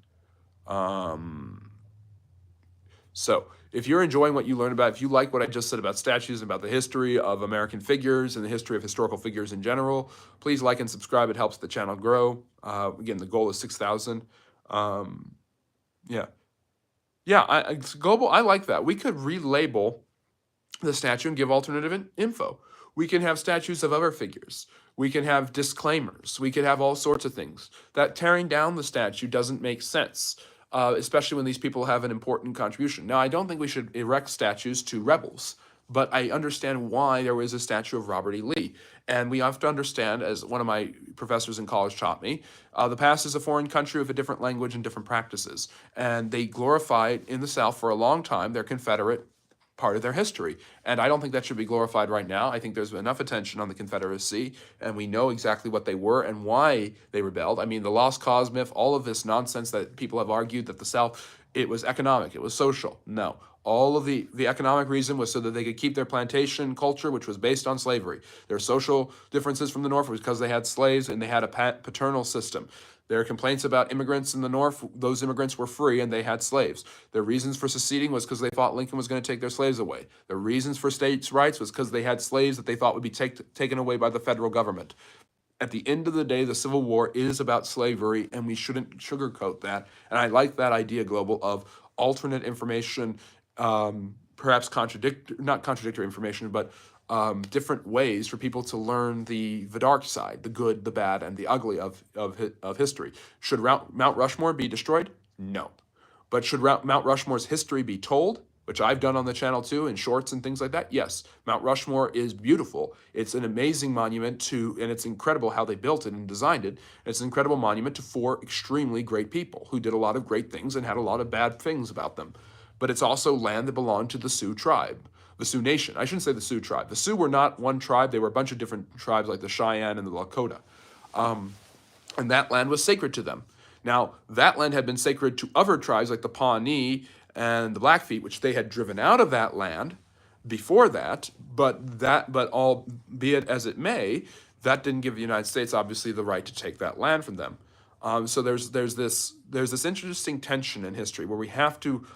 A: So if you're enjoying what you learned about, if you like what I just said about statues, about the history of American figures and the history of historical figures in general, please like and subscribe. It helps the channel grow. Again, the goal is 6,000. Yeah. Yeah, global, I like that. We could relabel the statue and give alternative info. We can have statues of other figures. We can have disclaimers. We could have all sorts of things. That tearing down the statue doesn't make sense, especially when these people have an important contribution. Now, I don't think we should erect statues to rebels, but I understand why there was a statue of Robert E. Lee. And we have to understand, as one of my professors in college taught me, the past is a foreign country with a different language and different practices. And they glorified in the South for a long time their Confederate part of their history. And I don't think that should be glorified right now. I think there's enough attention on the Confederacy, and we know exactly what they were and why they rebelled. I mean, the lost cause myth, all of this nonsense that people have argued that the South, it was economic, it was social. No. All of the economic reason was so that they could keep their plantation culture, which was based on slavery. Their social differences from the North was because they had slaves and they had a paternal system. Their complaints about immigrants in the North, those immigrants were free and they had slaves. Their reasons for seceding was because they thought Lincoln was going to take their slaves away. Their reasons for states' rights was because they had slaves that they thought would be taken away by the federal government. At the end of the day, the Civil War is about slavery, and we shouldn't sugarcoat that. And I like that idea, Global, of alternate information, perhaps not contradictory information, but different ways for people to learn the dark side, the good, the bad, and the ugly of history. Should Mount Rushmore be destroyed? No. But should Mount Rushmore's history be told, which I've done on the channel too, in shorts and things like that? Yes. Mount Rushmore is beautiful. It's an amazing monument and it's incredible how they built it and designed it. It's an incredible monument to 4 extremely great people who did a lot of great things and had a lot of bad things about them. But it's also land that belonged to the Sioux tribe. The Sioux Nation. I shouldn't say the Sioux tribe. The Sioux were not one tribe. They were a bunch of different tribes like the Cheyenne and the Lakota. And that land was sacred to them. Now, that land had been sacred to other tribes like the Pawnee and the Blackfeet, which they had driven out of that land before that, but albeit as it may, that didn't give the United States, obviously, the right to take that land from them. So there's this interesting tension in history where we have to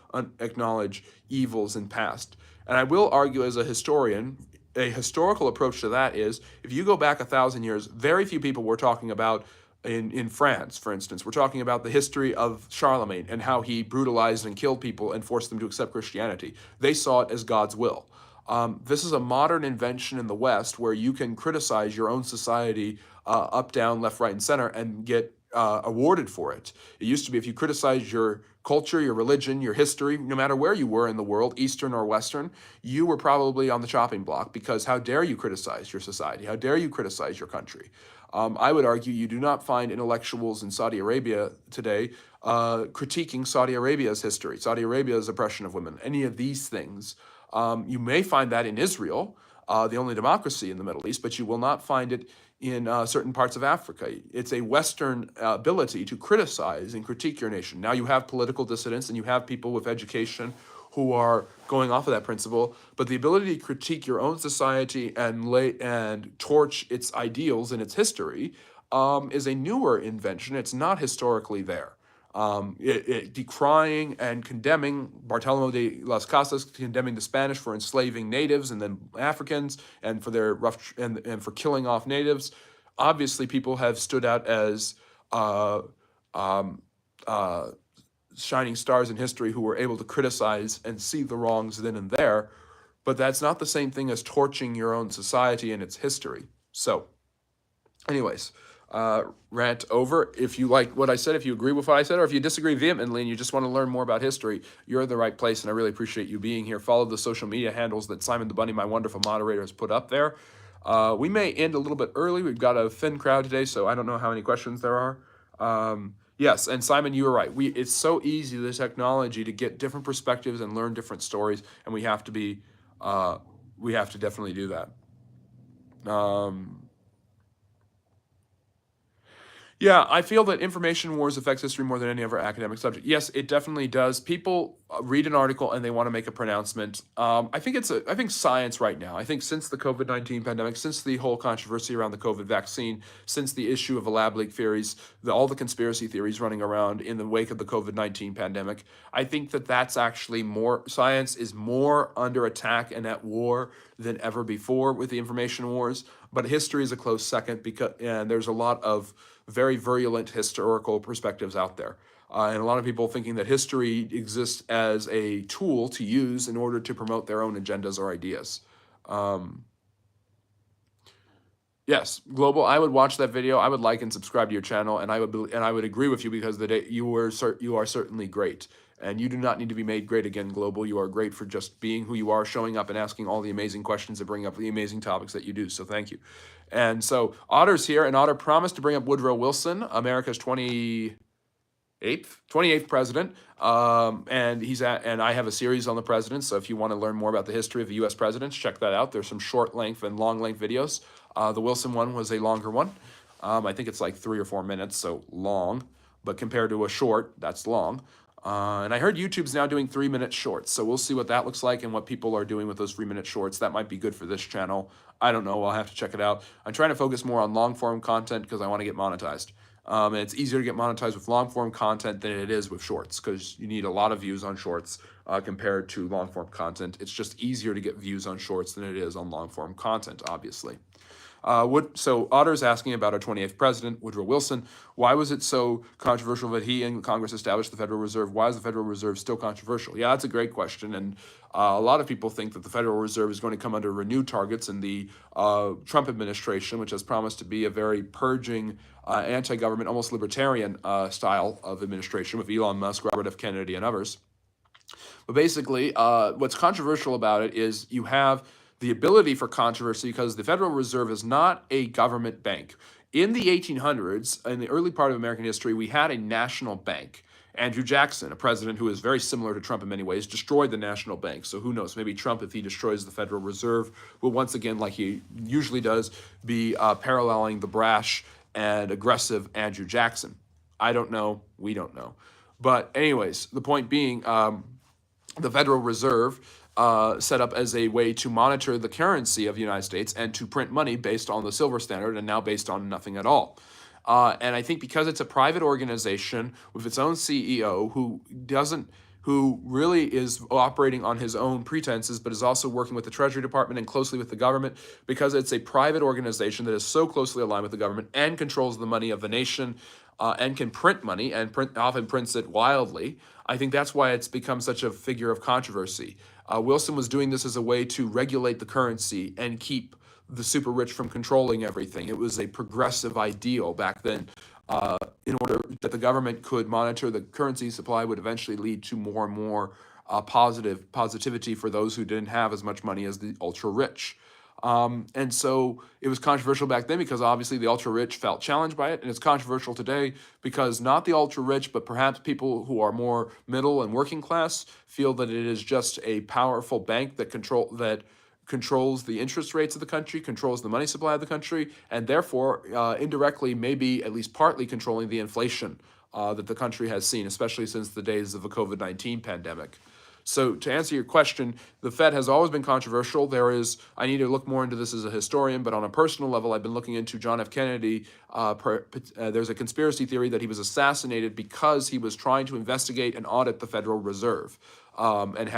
A: acknowledge evils in past. And I will argue as a historian, a historical approach to that is, if you go back 1,000 years, very few people were talking about, in France, for instance, we're talking about the history of Charlemagne and how he brutalized and killed people and forced them to accept Christianity. They saw it as God's will. This is a modern invention in the West where you can criticize your own society up, down, left, right, and center and get awarded for it. It used to be if you criticized your culture, your religion, your history, no matter where you were in the world, Eastern or Western, you were probably on the chopping block because how dare you criticize your society? How dare you criticize your country? I would argue you do not find intellectuals in Saudi Arabia today critiquing Saudi Arabia's history, Saudi Arabia's oppression of women, any of these things. You may find that in Israel, the only democracy in the Middle East, but you will not find it in certain parts of Africa. It's a Western ability to criticize and critique your nation. Now you have political dissidents and you have people with education who are going off of that principle, but the ability to critique your own society and torch its ideals and its history is a newer invention. It's not historically there. Decrying and condemning Bartolomé de las Casas, condemning the Spanish for enslaving natives and then Africans and for their and for killing off natives. Obviously, people have stood out as shining stars in history who were able to criticize and see the wrongs then and there, but that's not the same thing as torching your own society and its history. So, anyways, rant over. If you like what I said, if you agree with what I said, or if you disagree vehemently and you just want to learn more about history, you're in the right place, and I really appreciate you being here. Follow the social media handles that Simon the Bunny, my wonderful moderator, has put up there. We may end a little bit early. We've got a thin crowd today, so I don't know how many questions there are. Yes, and Simon, you were right. It's so easy, the technology, to get different perspectives and learn different stories, and we have to definitely do that. Yeah, I feel that information wars affects history more than any other academic subject. Yes, it definitely does. People read an article and they want to make a pronouncement. I think science right now. I think since the COVID-19 pandemic, since the whole controversy around the COVID vaccine, since the issue of the lab leak theories, all the conspiracy theories running around in the wake of the COVID-19 pandemic, I think that that's actually more. Science is more under attack and at war than ever before with the information wars. But history is a close second and there's a lot of very virulent historical perspectives out there. And a lot of people thinking that history exists as a tool to use in order to promote their own agendas or ideas. Yes, Global, I would watch that video. I would like and subscribe to your channel, and I would agree with you because you are certainly great. And you do not need to be made great again, Global. You are great for just being who you are, showing up and asking all the amazing questions and bringing up the amazing topics that you do. So thank you. And so Otter's here, and Otter promised to bring up Woodrow Wilson, America's 28th president. And I have a series on the presidents. So if you want to learn more about the history of the U.S. presidents, check that out. There's some short length and long length videos. The Wilson one was a longer one. I think it's like 3 or 4 minutes, so long. But compared to a short, that's long. And I heard YouTube's now doing 3-minute shorts, so we'll see what that looks like and what people are doing with those 3-minute shorts. That might be good for this channel. I don't know. I'll have to check it out. I'm trying to focus more on long-form content because I want to get monetized. And it's easier to get monetized with long-form content than it is with shorts because you need a lot of views on shorts compared to long-form content. It's just easier to get views on shorts than it is on long-form content, obviously. So Otter's asking about our 28th president, Woodrow Wilson. Why was it so controversial that he and Congress established the Federal Reserve? Why is the Federal Reserve still controversial? Yeah, that's a great question. And a lot of people think that the Federal Reserve is going to come under renewed targets in the Trump administration, which has promised to be a very purging, anti-government, almost libertarian style of administration with Elon Musk, Robert F. Kennedy, and others. But basically, what's controversial about it is you have the ability for controversy because the Federal Reserve is not a government bank. In the 1800s, in the early part of American history, we had a national bank. Andrew Jackson, a president who is very similar to Trump in many ways, destroyed the national bank. So who knows, maybe Trump, if he destroys the Federal Reserve, will once again, like he usually does, be paralleling the brash and aggressive Andrew Jackson. I don't know. We don't know. But anyways, the point being, the Federal Reserve set up as a way to monitor the currency of the United States and to print money based on the silver standard and now based on nothing at all. And I think because it's a private organization with its own CEO who really is operating on his own pretenses, but is also working with the Treasury Department and closely with the government, because it's a private organization that is so closely aligned with the government and controls the money of the nation and can print money and often prints it wildly. I think that's why it's become such a figure of controversy. Wilson was doing this as a way to regulate the currency and keep the super rich from controlling everything. It was a progressive ideal back then. In order that the government could monitor the currency supply would eventually lead to more and more positivity for those who didn't have as much money as the ultra rich. And so it was controversial back then because obviously the ultra rich felt challenged by it, and it's controversial today because not the ultra rich, but perhaps people who are more middle and working class feel that it is just a powerful bank that controls the interest rates of the country, controls the money supply of the country, and therefore indirectly maybe at least partly controlling the inflation that the country has seen, especially since the days of the COVID-19 pandemic. So to answer your question, the Fed has always been controversial. I need to look more into this as a historian, but on a personal level, I've been looking into John F. Kennedy. There's a conspiracy theory that he was assassinated because he was trying to investigate and audit the Federal Reserve. and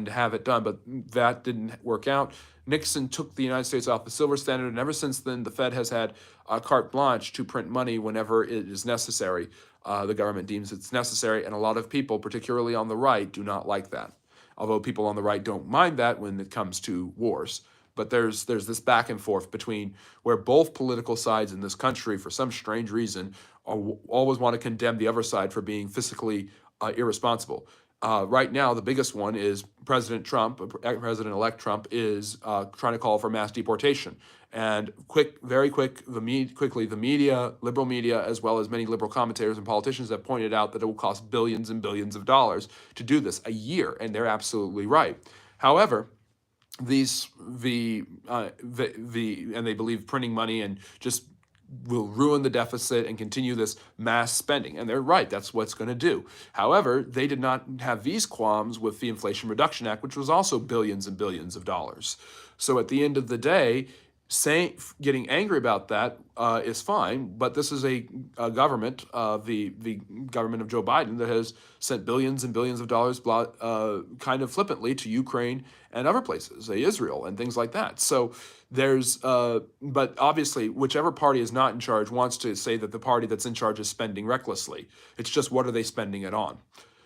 A: have it done. But that didn't work out. Nixon took the United States off the silver standard, and ever since then, the Fed has had carte blanche to print money whenever it is necessary. The government deems it's necessary, and a lot of people, particularly on the right, do not like that. Although people on the right don't mind that when it comes to wars. But there's this back and forth between where both political sides in this country, for some strange reason, always want to condemn the other side for being fiscally irresponsible. Right now, the biggest one is President Trump, President-elect Trump, is trying to call for mass deportation. And quickly, the media, liberal media, as well as many liberal commentators and politicians have pointed out that it will cost billions and billions of dollars to do this a year, and they're absolutely right. However, and they believe printing money and just will ruin the deficit and continue this mass spending. And they're right, that's what it's going to do. However, they did not have these qualms with the Inflation Reduction Act, which was also billions and billions of dollars. So at the end of the day, getting angry about that is fine, but this is a government, the government of Joe Biden, that has sent billions and billions of dollars kind of flippantly to Ukraine and other places, Israel and things like that. So but obviously, whichever party is not in charge wants to say that the party that's in charge is spending recklessly. It's just, what are they spending it on?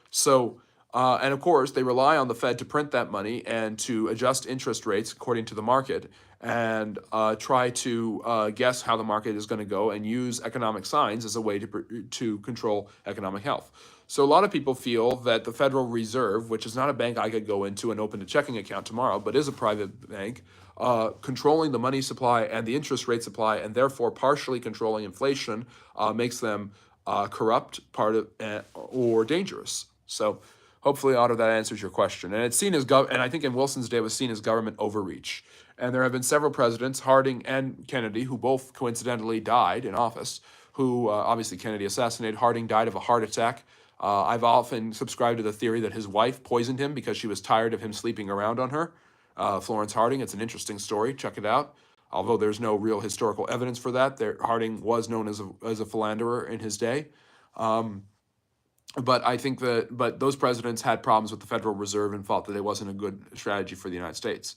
A: So, and of course, they rely on the Fed to print that money and to adjust interest rates according to the market, and try to guess how the market is going to go, and use economic signs as a way to control economic health. So a lot of people feel that the Federal Reserve, which is not a bank I could go into and open a checking account tomorrow, but is a private bank, controlling the money supply and the interest rate supply, and therefore partially controlling inflation, makes them corrupt, or dangerous. So hopefully, Otto, that answers your question. And it's seen as and I think in Wilson's day it was seen as government overreach. And there have been several presidents, Harding and Kennedy, who both coincidentally died in office. Who obviously Kennedy assassinated. Harding died of a heart attack. I've often subscribed to the theory that his wife poisoned him because she was tired of him sleeping around on her. Florence Harding. It's an interesting story. Check it out. Although there's no real historical evidence for that, Harding was known as a philanderer in his day. But I think but those presidents had problems with the Federal Reserve and thought that it wasn't a good strategy for the United States.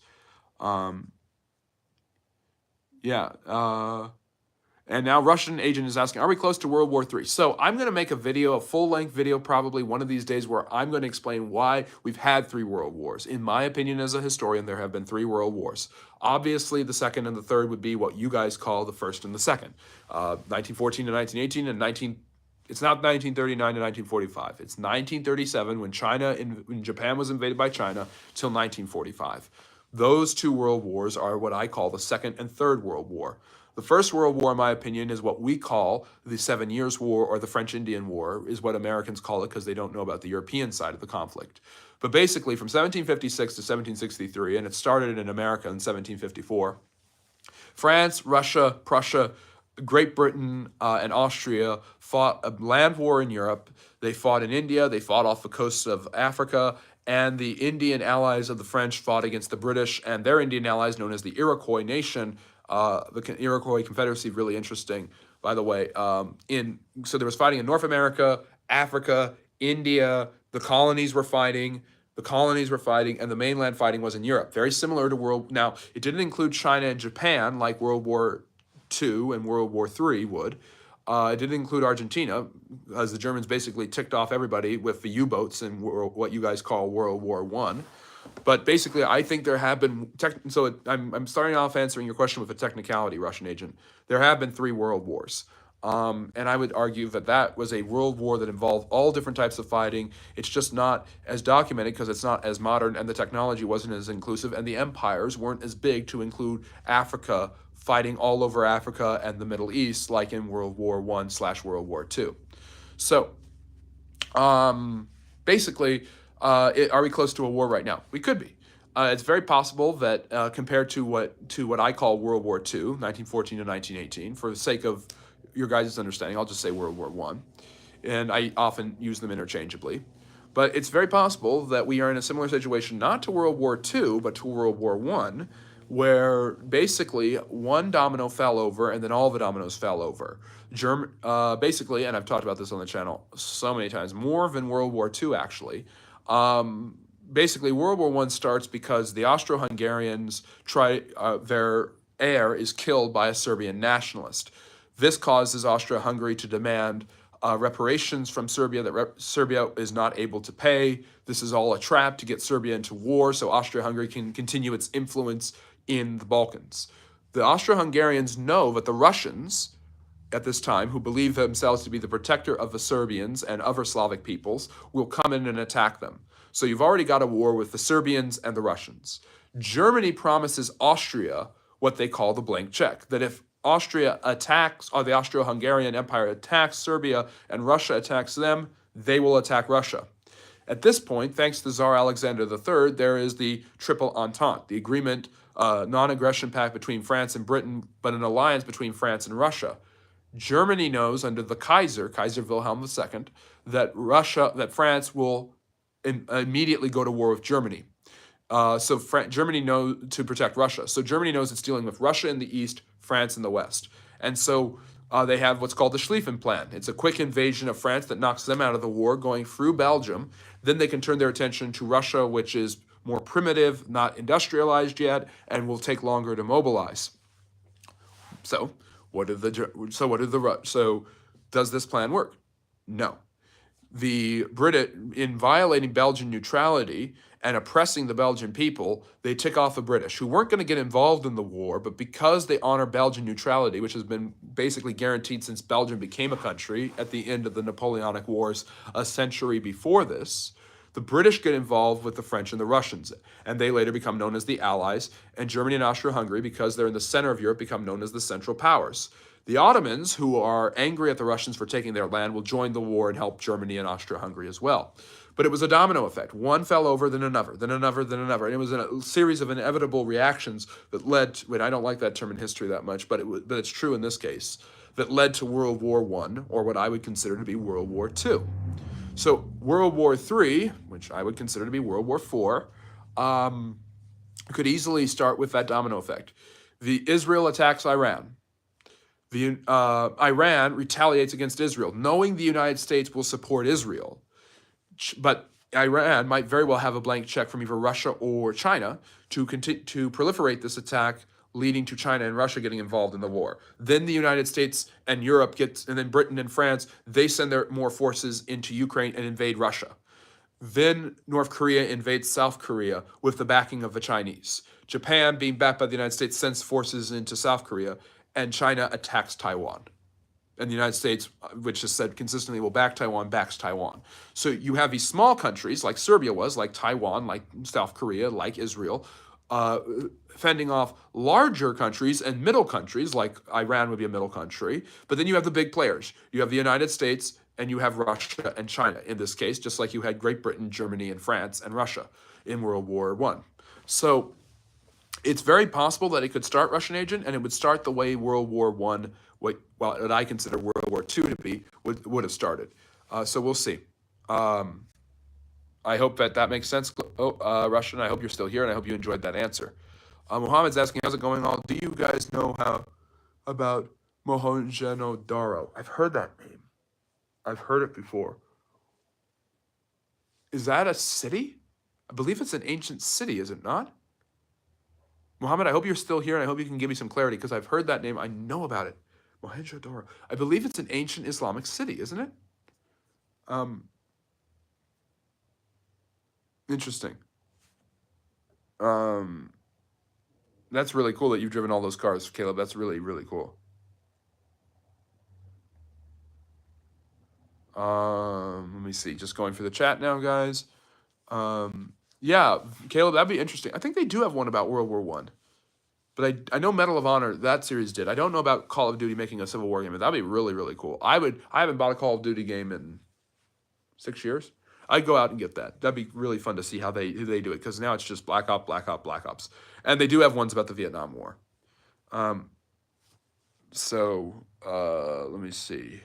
A: And now Russian agent is asking, are we close to World War III? So I'm going to make a full-length video, probably one of these days, where I'm going to explain why we've had 3 world wars. In my opinion, as a historian, there have been 3 world wars. Obviously, the second and the third would be what you guys call the first and the second. 1914 to 1918 and it's not 1939 to 1945. It's 1937 when Japan was invaded by China till 1945. Those 2 world wars are what I call the Second and Third World War. The First World War, in my opinion, is what we call the 7 Years' War, or the French-Indian War, is what Americans call it because they don't know about the European side of the conflict. But basically, from 1756 to 1763, and it started in America in 1754, France, Russia, Prussia, Great Britain, and Austria fought a land war in Europe. They fought in India. They fought off the coasts of Africa. And the Indian allies of the French fought against the British and their Indian allies, known as the Iroquois nation. The Iroquois Confederacy, really interesting, by the way. So there was fighting in North America, Africa, India. The colonies were fighting, and the mainland fighting was in Europe. Very similar to Now, it didn't include China and Japan like World War II and World War III would. It didn't include Argentina, as the Germans basically ticked off everybody with the U-boats in what you guys call World War I. But basically, I think there have been... I'm starting off answering your question with a technicality, Russian agent. There have been 3 world wars. And I would argue that was a world war that involved all different types of fighting. It's just not as documented because it's not as modern, and the technology wasn't as inclusive, and the empires weren't as big to include Africa, fighting all over Africa and the Middle East, like in World War I/World War II. So, basically, are we close to a war right now? We could be. It's very possible that compared to what I call World War II, 1914 to 1918, for the sake of your guys' understanding, I'll just say World War I, and I often use them interchangeably. But it's very possible that we are in a similar situation, not to World War II, but to World War I, where basically one domino fell over and then all the dominoes fell over. Basically, and I've talked about this on the channel so many times, more than World War II actually, basically World War One starts because the Austro-Hungarians their heir is killed by a Serbian nationalist. This causes Austria-Hungary to demand reparations from Serbia that Serbia is not able to pay. This is all a trap to get Serbia into war so Austria-Hungary can continue its influence in the Balkans. The Austro-Hungarians know that the Russians at this time, who believe themselves to be the protector of the Serbians and other Slavic peoples, will come in and attack them. So you've already got a war with the Serbians and the Russians. Germany promises Austria what they call the blank check, that if Austria attacks, or the Austro-Hungarian Empire attacks Serbia and Russia attacks them, they will attack Russia. At this point, thanks to Tsar Alexander III, there is the Triple Entente, the agreement, non-aggression pact between France and Britain, but an alliance between France and Russia. Germany knows under the Kaiser Wilhelm II, that France will immediately go to war with Germany. Germany knows to protect Russia. So Germany knows it's dealing with Russia in the east, France in the west. And so they have what's called the Schlieffen Plan. It's a quick invasion of France that knocks them out of the war, going through Belgium. Then they can turn their attention to Russia, which is more primitive, not industrialized yet, and will take longer to mobilize. So does this plan work? No. The British, in violating Belgian neutrality and oppressing the Belgian people, they tick off the British, who weren't going to get involved in the war, but because they honor Belgian neutrality, which has been basically guaranteed since Belgium became a country at the end of the Napoleonic Wars a century before this, the British get involved with the French and the Russians, and they later become known as the Allies, and Germany and Austria-Hungary, because they're in the center of Europe, become known as the Central Powers. The Ottomans, who are angry at the Russians for taking their land, will join the war and help Germany and Austria-Hungary as well. But it was a domino effect. One fell over, then another, then another, then another. And it was a series of inevitable reactions that led to, I don't like that term in history that much, but it's true in this case, that led to World War I, or what I would consider to be World War II. So World War III, which I would consider to be World War IV, could easily start with that domino effect. Israel attacks Iran. Iran retaliates against Israel, knowing the United States will support Israel. But Iran might very well have a blank check from either Russia or China to proliferate this attack, leading to China and Russia getting involved in the war. Then the United States and Europe and then Britain and France, they send their more forces into Ukraine and invade Russia. Then North Korea invades South Korea with the backing of the Chinese. Japan, being backed by the United States, sends forces into South Korea, and China attacks Taiwan. And the United States, which has said consistently will back Taiwan, backs Taiwan. So you have these small countries, like Serbia was, like Taiwan, like South Korea, like Israel, fending off larger countries and middle countries, like Iran would be a middle country. But then you have the big players. You have the United States, and you have Russia and China in this case, just like you had Great Britain, Germany, and France, and Russia in World War I. So it's very possible that it could start Russian agent, and it would start the way World War I, what I consider World War II to be, would have started. So we'll see. I hope that makes sense. Russian, I hope you're still here, and I hope you enjoyed that answer. Muhammad's asking, how's it going on? Do you guys know about Mohenjo-Daro? I've heard that name. I've heard it before. Is that a city? I believe it's an ancient city, is it not? Muhammad, I hope you're still here, and I hope you can give me some clarity, because I've heard that name. I know about it. Mohenjo-Daro. I believe it's an ancient Islamic city, isn't it? Interesting. That's really cool that you've driven all those cars, Caleb. That's really, really cool. Let me see. Just going for the chat now, guys. Yeah, Caleb, that'd be interesting. I think they do have one about World War I. But I know Medal of Honor, that series did. I don't know about Call of Duty making a Civil War game, but that'd be really, really cool. I haven't bought a Call of Duty game in 6 years. I'd go out and get that. That'd be really fun to see how they do it, because now it's just Black Ops, Black Ops, Black Ops. And they do have ones about the Vietnam War. Let me see.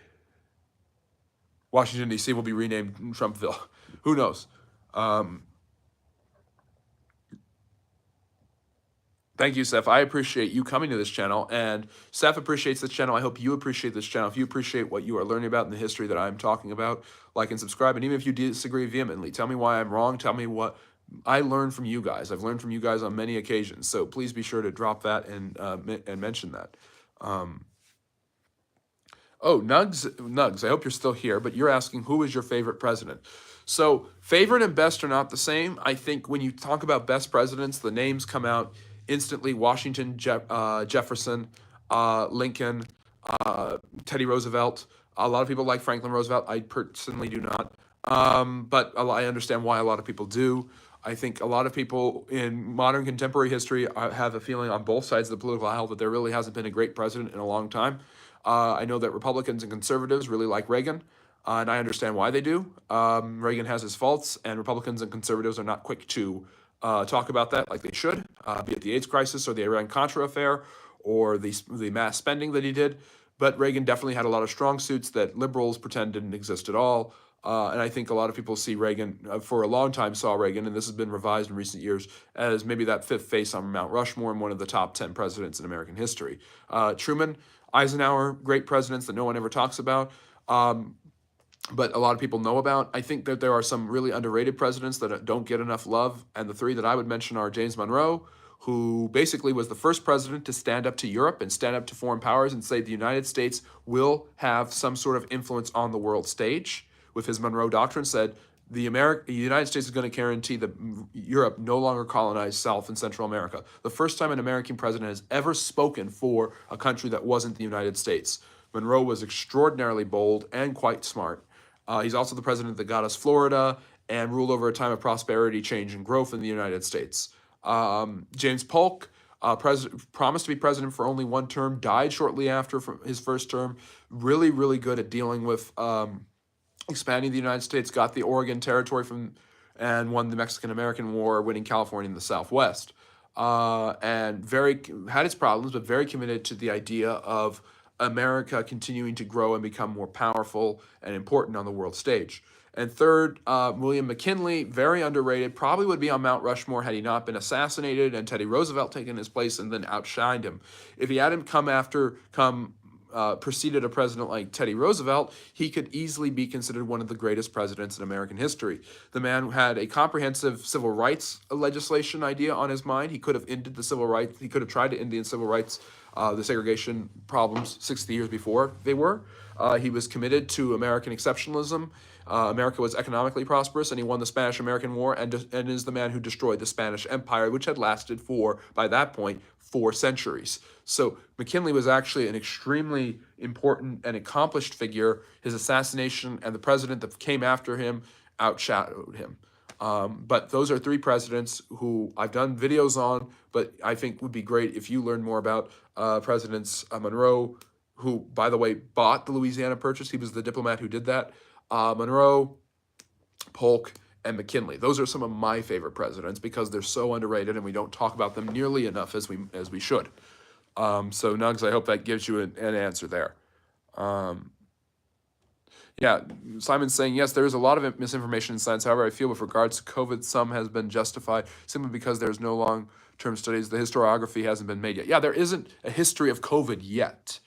A: Washington, D.C. will be renamed Trumpville. Who knows? Thank you, Seth. I appreciate you coming to this channel, and Seth appreciates this channel. I hope you appreciate this channel. If you appreciate what you are learning about in the history that I'm talking about, like and subscribe. And even if you disagree vehemently, tell me why I'm wrong. Tell me what I learn from you guys. I've learned from you guys on many occasions. So please be sure to drop that and mention that. Oh, Nugs, I hope you're still here, but you're asking who is your favorite president. So, favorite and best are not the same. I think when you talk about best presidents, the names come out instantly: Washington, Jefferson, Lincoln, Teddy Roosevelt. A lot of people like Franklin Roosevelt. I personally do not, but I understand why a lot of people do. I think a lot of people in modern contemporary history have a feeling on both sides of the political aisle that there really hasn't been a great president in a long time. I know that Republicans and conservatives really like Reagan, and I understand why they do. Reagan has his faults, and Republicans and conservatives are not quick to talk about that like they should, be it the AIDS crisis or the Iran-Contra affair or the mass spending that he did. But Reagan definitely had a lot of strong suits that liberals pretend didn't exist at all. And I think a lot of people see Reagan, for a long time saw Reagan, and this has been revised in recent years, as maybe that fifth face on Mount Rushmore and one of the top 10 presidents in American history. Truman, Eisenhower, great presidents that no one ever talks about, but a lot of people know about. I think that there are some really underrated presidents that don't get enough love, and the three that I would mention are James Monroe, who basically was the first president to stand up to Europe and stand up to foreign powers and say the United States will have some sort of influence on the world stage. With his Monroe Doctrine, said the United States is going to guarantee that Europe no longer colonize South and Central America. The first time an American president has ever spoken for a country that wasn't the United States. Monroe was extraordinarily bold and quite smart. He's also the president that got us Florida and ruled over a time of prosperity, change, and growth in the United States. James Polk, promised to be president for only one term, died shortly after from his first term. Really, really good at dealing with expanding the United States, got the Oregon Territory and won the Mexican-American War, winning California in the Southwest. And very had its problems, but very committed to the idea of America continuing to grow and become more powerful and important on the world stage. And third, William McKinley, very underrated, probably would be on Mount Rushmore had he not been assassinated and Teddy Roosevelt taken his place and then outshined him. If he hadn't preceded a president like Teddy Roosevelt, he could easily be considered one of the greatest presidents in American history. The man had a comprehensive civil rights legislation idea on his mind. He could have ended the civil rights. He could have tried to end the civil rights, the segregation problems 60 years before they were. He was committed to American exceptionalism. America was economically prosperous, and he won the Spanish-American War and is the man who destroyed the Spanish Empire, which had lasted for, by that point, 4 centuries. So McKinley was actually an extremely important and accomplished figure. His assassination and the president that came after him outshadowed him. But those are 3 presidents who I've done videos on, but I think would be great if you learn more about Presidents Monroe, who, by the way, bought the Louisiana Purchase. He was the diplomat who did that. Monroe, Polk, and McKinley. Those are some of my favorite presidents because they're so underrated and we don't talk about them nearly enough as we should. So Nugs, I hope that gives you an answer there. Yeah, Simon's saying, yes, there is a lot of misinformation in science. However, I feel with regards to COVID, some has been justified simply because there's no long-term studies. The historiography hasn't been made yet. Yeah, there isn't a history of COVID yet.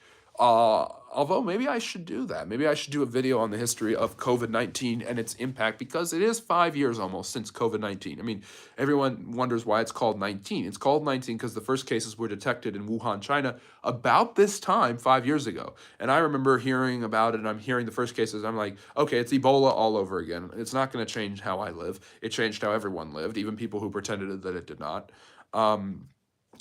A: Although maybe I should do that. Maybe I should do a video on the history of COVID-19 and its impact because it is 5 years almost since COVID-19. I mean, everyone wonders why it's called 19. It's called 19 because the first cases were detected in Wuhan, China about this time 5 years ago. And I remember hearing about it and I'm hearing the first cases. I'm like, okay, it's Ebola all over again. It's not going to change how I live. It changed how everyone lived, even people who pretended that it did not.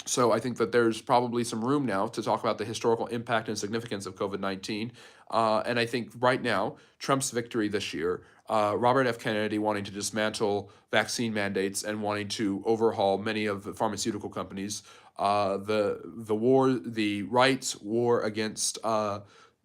A: So I think that there's probably some room now to talk about the historical impact and significance of COVID-19. And I think right now, Trump's victory this year, Robert F. Kennedy wanting to dismantle vaccine mandates and wanting to overhaul many of the pharmaceutical companies, the rights war against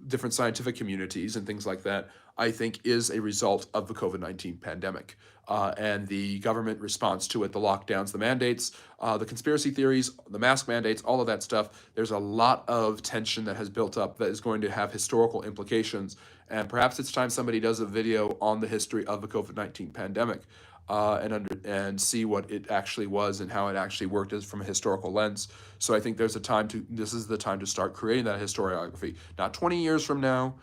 A: different scientific communities and things like that, I think is a result of the COVID-19 pandemic. And the government response to it, the lockdowns, the mandates, the conspiracy theories, the mask mandates, all of that stuff. There's a lot of tension that has built up that is going to have historical implications. And perhaps it's time somebody does a video on the history of the COVID-19 pandemic and see what it actually was and how it actually worked as from a historical lens. So I think this is the time to start creating that historiography. Not 20 years from now,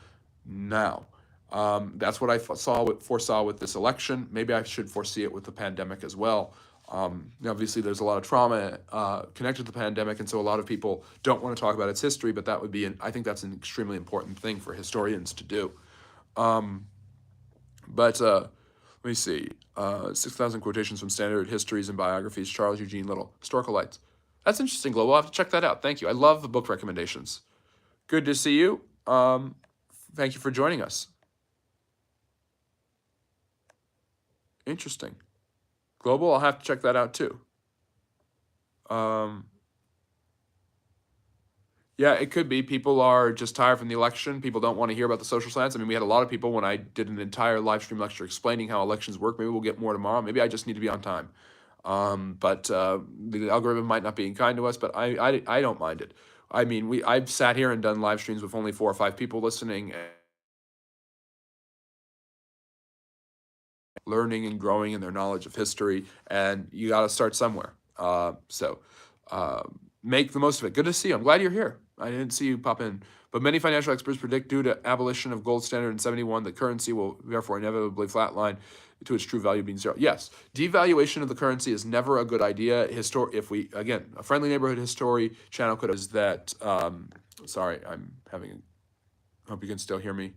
A: now. That's what I foresaw with this election. Maybe I should foresee it with the pandemic as well. Obviously, there's a lot of trauma connected to the pandemic, and so a lot of people don't want to talk about its history. But that would be, I think, that's an extremely important thing for historians to do. But let me see. 6,000 quotations from standard histories and biographies. Charles Eugene Little, Historical Lights. That's interesting, Global. I'll have to check that out. Thank you. I love the book recommendations. Good to see you. Thank you for joining us. Interesting. Global, I'll have to check that out too. Yeah, it could be. People are just tired from the election. People don't want to hear about the social science. I mean, we had a lot of people when I did an entire live stream lecture explaining how elections work. Maybe we'll get more tomorrow. Maybe I just need to be on time. But the algorithm might not be kind to us, but I don't mind it. I mean, I've sat here and done live streams with only 4 or 5 people listening, learning and growing in their knowledge of history, and you got to start somewhere. So make the most of it. Good to see you. I'm glad you're here. I didn't see you pop in. But many financial experts predict due to abolition of gold standard in 71, the currency will therefore inevitably flatline to its true value being 0. Yes, devaluation of the currency is never a good idea. If we, again, a Friendly Neighborhood History channel could have, is that, sorry, I'm having, hope you can still hear me.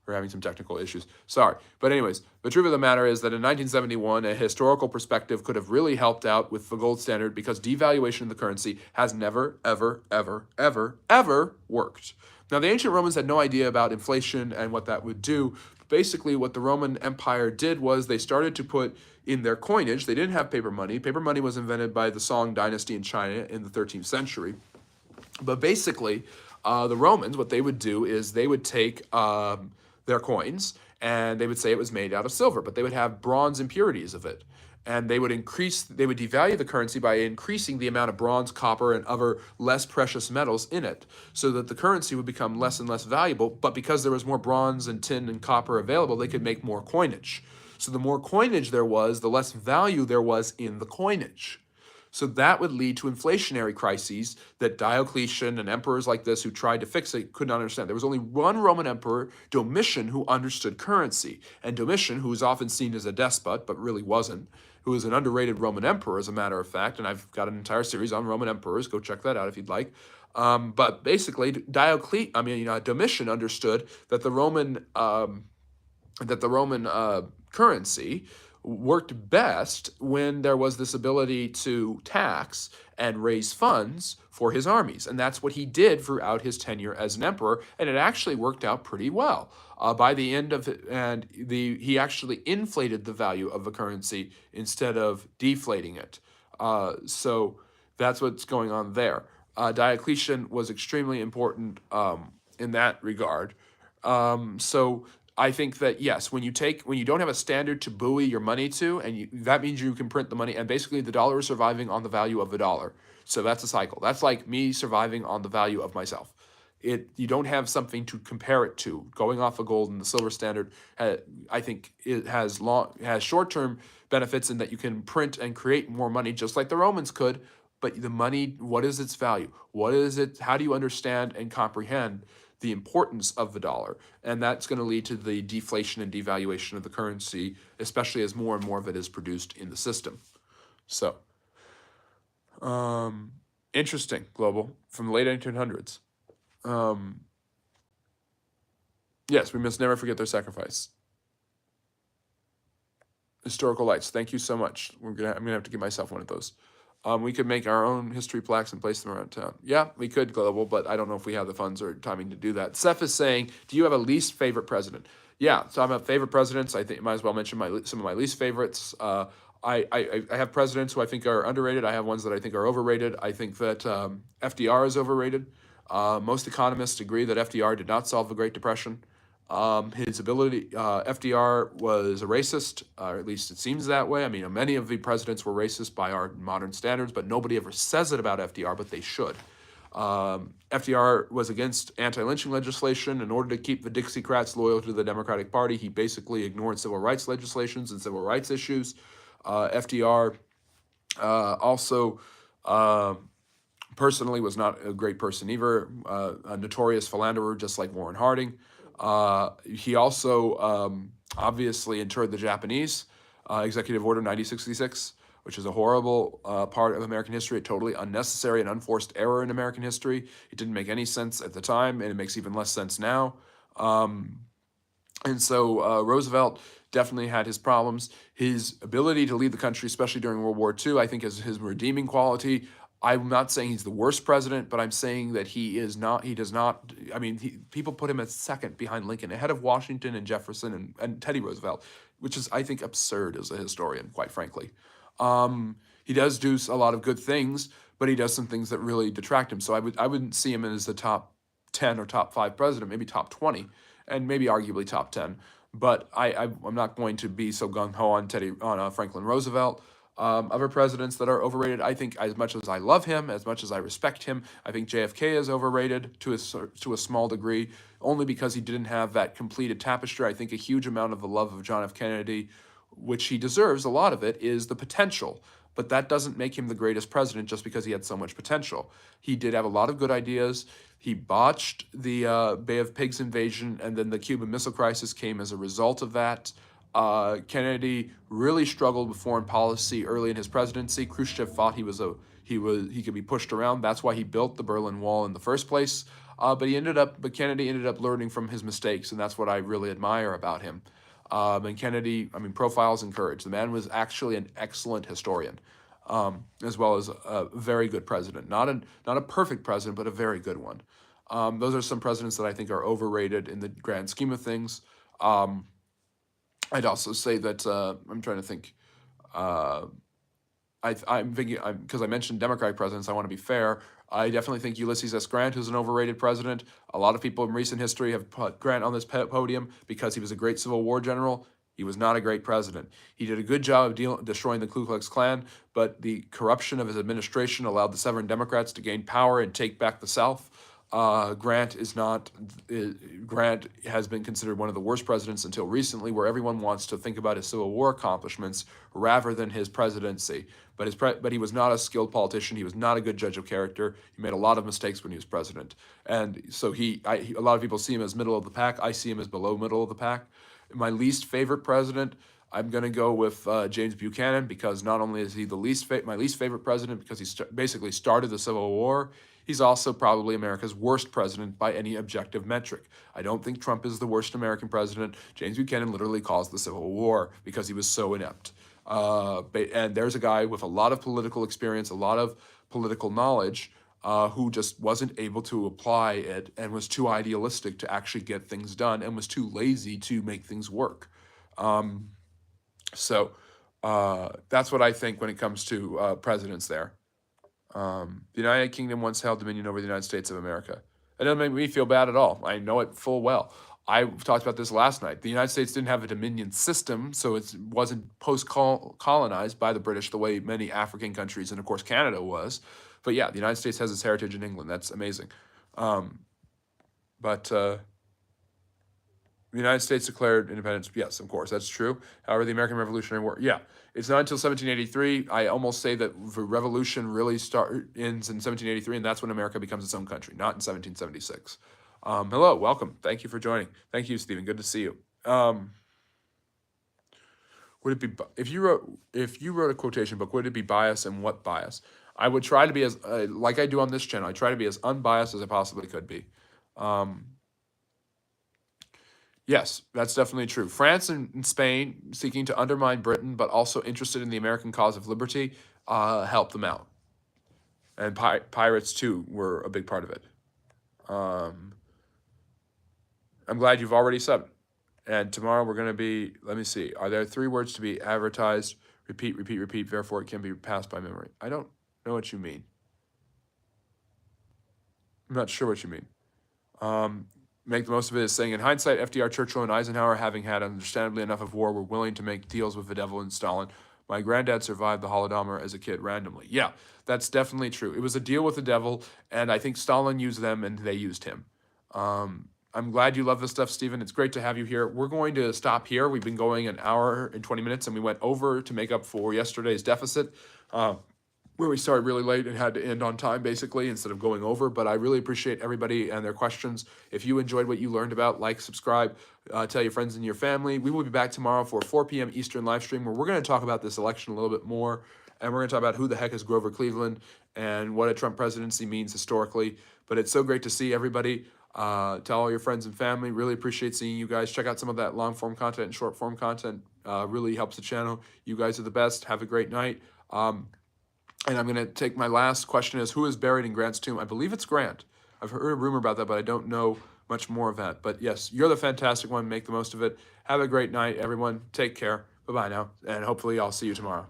A: We're having some technical issues. Sorry. But anyways, the truth of the matter is that in 1971, a historical perspective could have really helped out with the gold standard because devaluation of the currency has never, ever, ever, ever, ever worked. Now, the ancient Romans had no idea about inflation and what that would do. Basically, what the Roman Empire did was they started to put in their coinage. They didn't have paper money. Paper money was invented by the Song dynasty in China in the 13th century. But basically, the Romans, what they would do is they would take their coins and they would say it was made out of silver, but they would have bronze impurities of it. And they would devalue the currency by increasing the amount of bronze, copper, and other less precious metals in it, so that the currency would become less and less valuable. But because there was more bronze and tin and copper available, they could make more coinage. So the more coinage there was, the less value there was in the coinage. So that would lead to inflationary crises that Diocletian and emperors like this who tried to fix it could not understand. There was only one Roman emperor, Domitian, who understood currency. And Domitian, who is often seen as a despot, but really wasn't, who is an underrated Roman emperor, as a matter of fact, and I've got an entire series on Roman emperors. Go check that out if you'd like. But basically, Domitian understood that the Roman currency worked best when there was this ability to tax and raise funds for his armies. And that's what he did throughout his tenure as an emperor, and it actually worked out pretty well. By the end of it, he actually inflated the value of the currency instead of deflating it. So that's what's going on there. Diocletian was extremely important in that regard. So I think that yes, when you don't have a standard to buoy your money to, and that means you can print the money, and basically the dollar is surviving on the value of the dollar. So that's a cycle. That's like me surviving on the value of myself. You don't have something to compare it to. Going off of gold and the silver standard, I think it has short-term benefits in that you can print and create more money just like the Romans could. But the money, what is its value? What is it? How do you understand and comprehend the importance of the dollar? And that's going to lead to the deflation and devaluation of the currency, especially as more and more of it is produced in the system. So, interesting, Global, from the late 1800s. Yes, we must never forget their sacrifice. Historical Lights, thank you so much. I'm gonna have to give myself one of those. We could make our own history plaques and place them around town. Yeah, we could, Global, but I don't know if we have the funds or timing to do that. Seth is saying, do you have a least favorite president? Yeah, so I'm a favorite presidents. I think I might as well mention some of my least favorites. I have presidents who I think are underrated. I have ones that I think are overrated. I think that FDR is overrated. Most economists agree that FDR did not solve the Great Depression. FDR was a racist, or at least it seems that way. I mean, many of the presidents were racist by our modern standards, but nobody ever says it about FDR, but they should. FDR was against anti-lynching legislation. In order to keep the Dixiecrats loyal to the Democratic Party, he basically ignored civil rights legislations and civil rights issues. FDR also personally was not a great person either, a notorious philanderer, just like Warren Harding. He also obviously interred the Japanese Executive Order 9066, which is a horrible part of American history, a totally unnecessary and unforced error in American history. It didn't make any sense at the time, and it makes even less sense now. And so Roosevelt definitely had his problems. His ability to lead the country, especially during World War II, I think is his redeeming quality. I'm not saying he's the worst president, but I'm saying that he does not, I mean, people put him at second behind Lincoln, ahead of Washington and Jefferson and Teddy Roosevelt, which is, I think, absurd as a historian, quite frankly. He does do a lot of good things, but he does some things that really detract him. So I wouldn't see him as the top 10 or top 5 president, maybe top 20, and maybe arguably top 10. But I'm not going to be so gung ho on Franklin Roosevelt. Other presidents that are overrated, I think, as much as I love him, as much as I respect him, I think JFK is overrated to a small degree, only because he didn't have that completed tapestry. I think a huge amount of the love of John F. Kennedy, which he deserves, a lot of it, is the potential. But that doesn't make him the greatest president just because he had so much potential. He did have a lot of good ideas. He botched the Bay of Pigs invasion, and then the Cuban Missile Crisis came as a result of that. Kennedy really struggled with foreign policy early in his presidency. Khrushchev thought he could be pushed around. That's why he built the Berlin Wall in the first place. But Kennedy ended up learning from his mistakes, and that's what I really admire about him. And Kennedy, I mean, profiles and courage. The man was actually an excellent historian, as well as a very good president. Not a perfect president, but a very good one. Those are some presidents that I think are overrated in the grand scheme of things. I'd also say that I'm trying to think. I'm thinking because I mentioned Democratic presidents. I want to be fair. I definitely think Ulysses S. Grant is an overrated president. A lot of people in recent history have put Grant on this podium because he was a great Civil War general. He was not a great president. He did a good job of destroying the Ku Klux Klan, but the corruption of his administration allowed the Southern Democrats to gain power and take back the South. Grant has been considered one of the worst presidents until recently, where everyone wants to think about his Civil War accomplishments rather than his presidency. But he was not a skilled politician. He was not a good judge of character. He made a lot of mistakes when he was president, and so a lot of people see him as middle of the pack. I see him as below middle of the pack. My least favorite president, I'm going to go with James Buchanan, because not only is he my least favorite president because he basically started the Civil War, he's also probably America's worst president by any objective metric. I don't think Trump is the worst American president. James Buchanan literally caused the Civil War because he was so inept. And there's a guy with a lot of political experience, a lot of political knowledge, who just wasn't able to apply it and was too idealistic to actually get things done and was too lazy to make things work. So that's what I think when it comes to presidents there. The United Kingdom once held dominion over the United States of America. It doesn't make me feel bad at all. I know it full well. I talked about this last night. The United States didn't have a dominion system, so it wasn't post-colonized by the British the way many African countries, and of course Canada was. But yeah, the United States has its heritage in England. That's amazing. But the United States declared independence. Yes, of course, that's true. However, the American Revolutionary War, yeah, it's not until 1783. I almost say that the revolution really ends in 1783, and that's when America becomes its own country, not in 1776. Hello, welcome. Thank you for joining. Thank you, Stephen. Good to see you. Would it be if you wrote a quotation book? Would it be bias, and what bias? I would try to be as like I do on this channel. I try to be as unbiased as I possibly could be. Yes, that's definitely true. France and Spain, seeking to undermine Britain, but also interested in the American cause of liberty, helped them out. And pirates, too, were a big part of it. I'm glad you've already subbed. And tomorrow we're going to be, let me see, are there 3 words to be advertised? Repeat, repeat, repeat, therefore it can be passed by memory. I don't know what you mean. I'm not sure what you mean. Make the most of it is saying, in hindsight, FDR, Churchill, and Eisenhower, having had understandably enough of war, were willing to make deals with the devil and Stalin. My granddad survived the Holodomor as a kid randomly. Yeah, that's definitely true. It was a deal with the devil, and I think Stalin used them, and they used him. I'm glad you love this stuff, Stephen. It's great to have you here. We're going to stop here. We've been going an hour and 20 minutes, and we went over to make up for yesterday's deficit. where we started really late and had to end on time basically instead of going over. But I really appreciate everybody and their questions. If you enjoyed what you learned about, like, subscribe, tell your friends and your family. We will be back tomorrow for 4 p.m. Eastern live stream where we're going to talk about this election a little bit more. And we're going to talk about who the heck is Grover Cleveland and what a Trump presidency means historically. But it's so great to see everybody. Tell all your friends and family. Really appreciate seeing you guys. Check out some of that long form content and short form content. Really helps the channel. You guys are the best. Have a great night. And I'm going to take my last question is, who is buried in Grant's tomb? I believe it's Grant. I've heard a rumor about that, but I don't know much more of that. But yes, you're the fantastic one. Make the most of it. Have a great night, everyone. Take care. Bye-bye now. And hopefully I'll see you tomorrow.